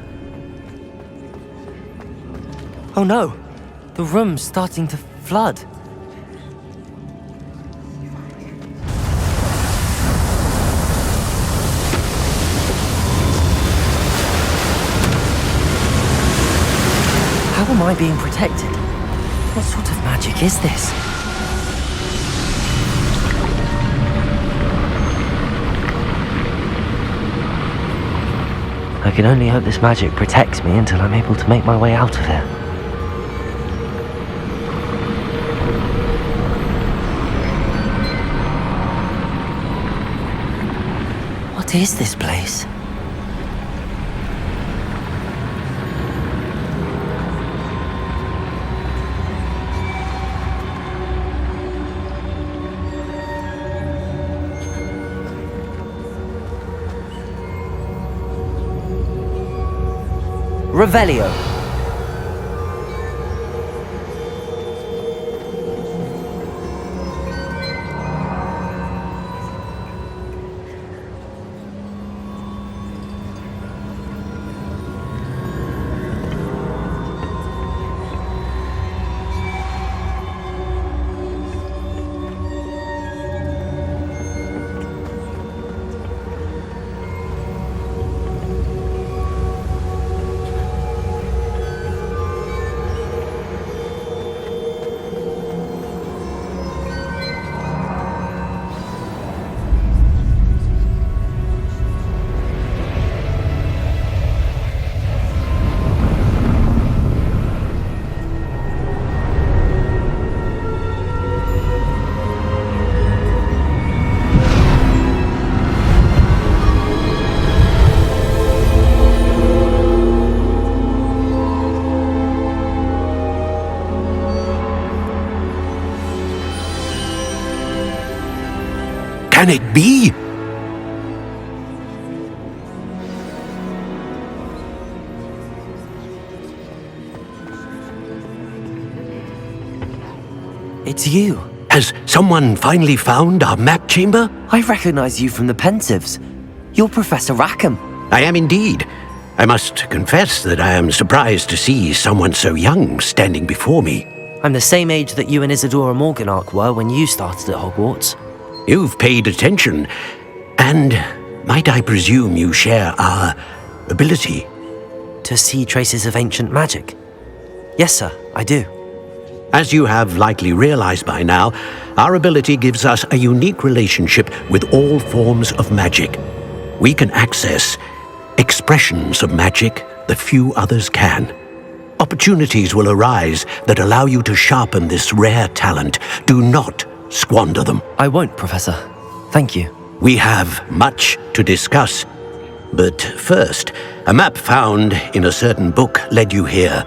Oh no! The room's starting to flood. How am I being protected? What sort of magic is this? I can only hope this magic protects me until I'm able to make my way out of here. What is this place? Revelio. Can it be? It's you. Has someone finally found our map chamber? I recognize you from the Pensives. You're Professor Rackham. I am indeed. I must confess that I am surprised to see someone so young standing before me. I'm the same age that you and Isadora Morganach were when you started at Hogwarts. You've paid attention, and might I presume you share our ability? To see traces of ancient magic? Yes, sir, I do. As you have likely realized by now, our ability gives us a unique relationship with all forms of magic. We can access expressions of magic that few others can. opportunities will arise that allow you to sharpen this rare talent. Do not squander them. I won't, Professor. Thank you. We have much to discuss. But first, a map found in a certain book led you here.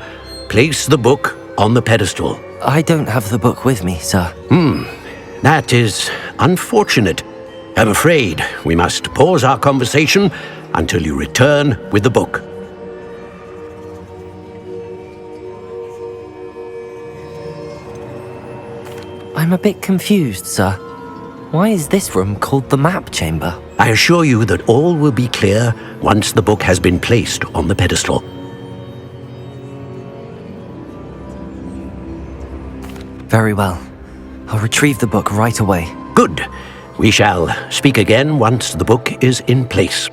Place the book on the pedestal. I don't have the book with me, sir. That is unfortunate. I'm afraid we must pause our conversation until you return with the book. I'm a bit confused, sir. Why is this room called the map chamber? I assure you that all will be clear once the book has been placed on the pedestal. Very well. I'll retrieve the book right away. Good. We shall speak again once the book is in place.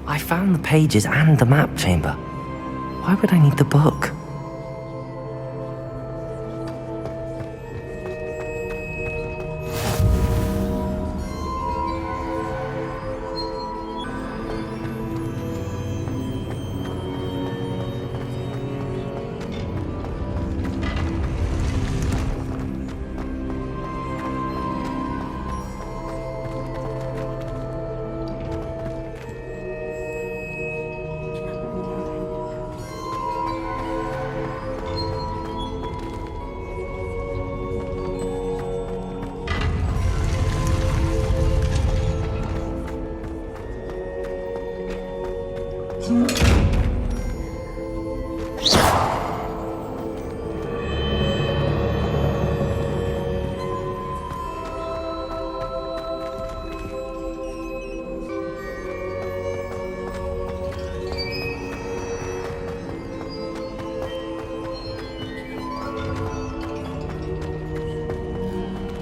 I found the pages and the map chamber. Why would I need the book?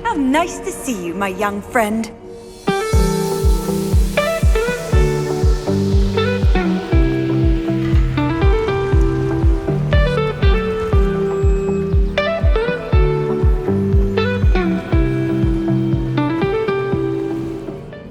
How nice to see you, my young friend.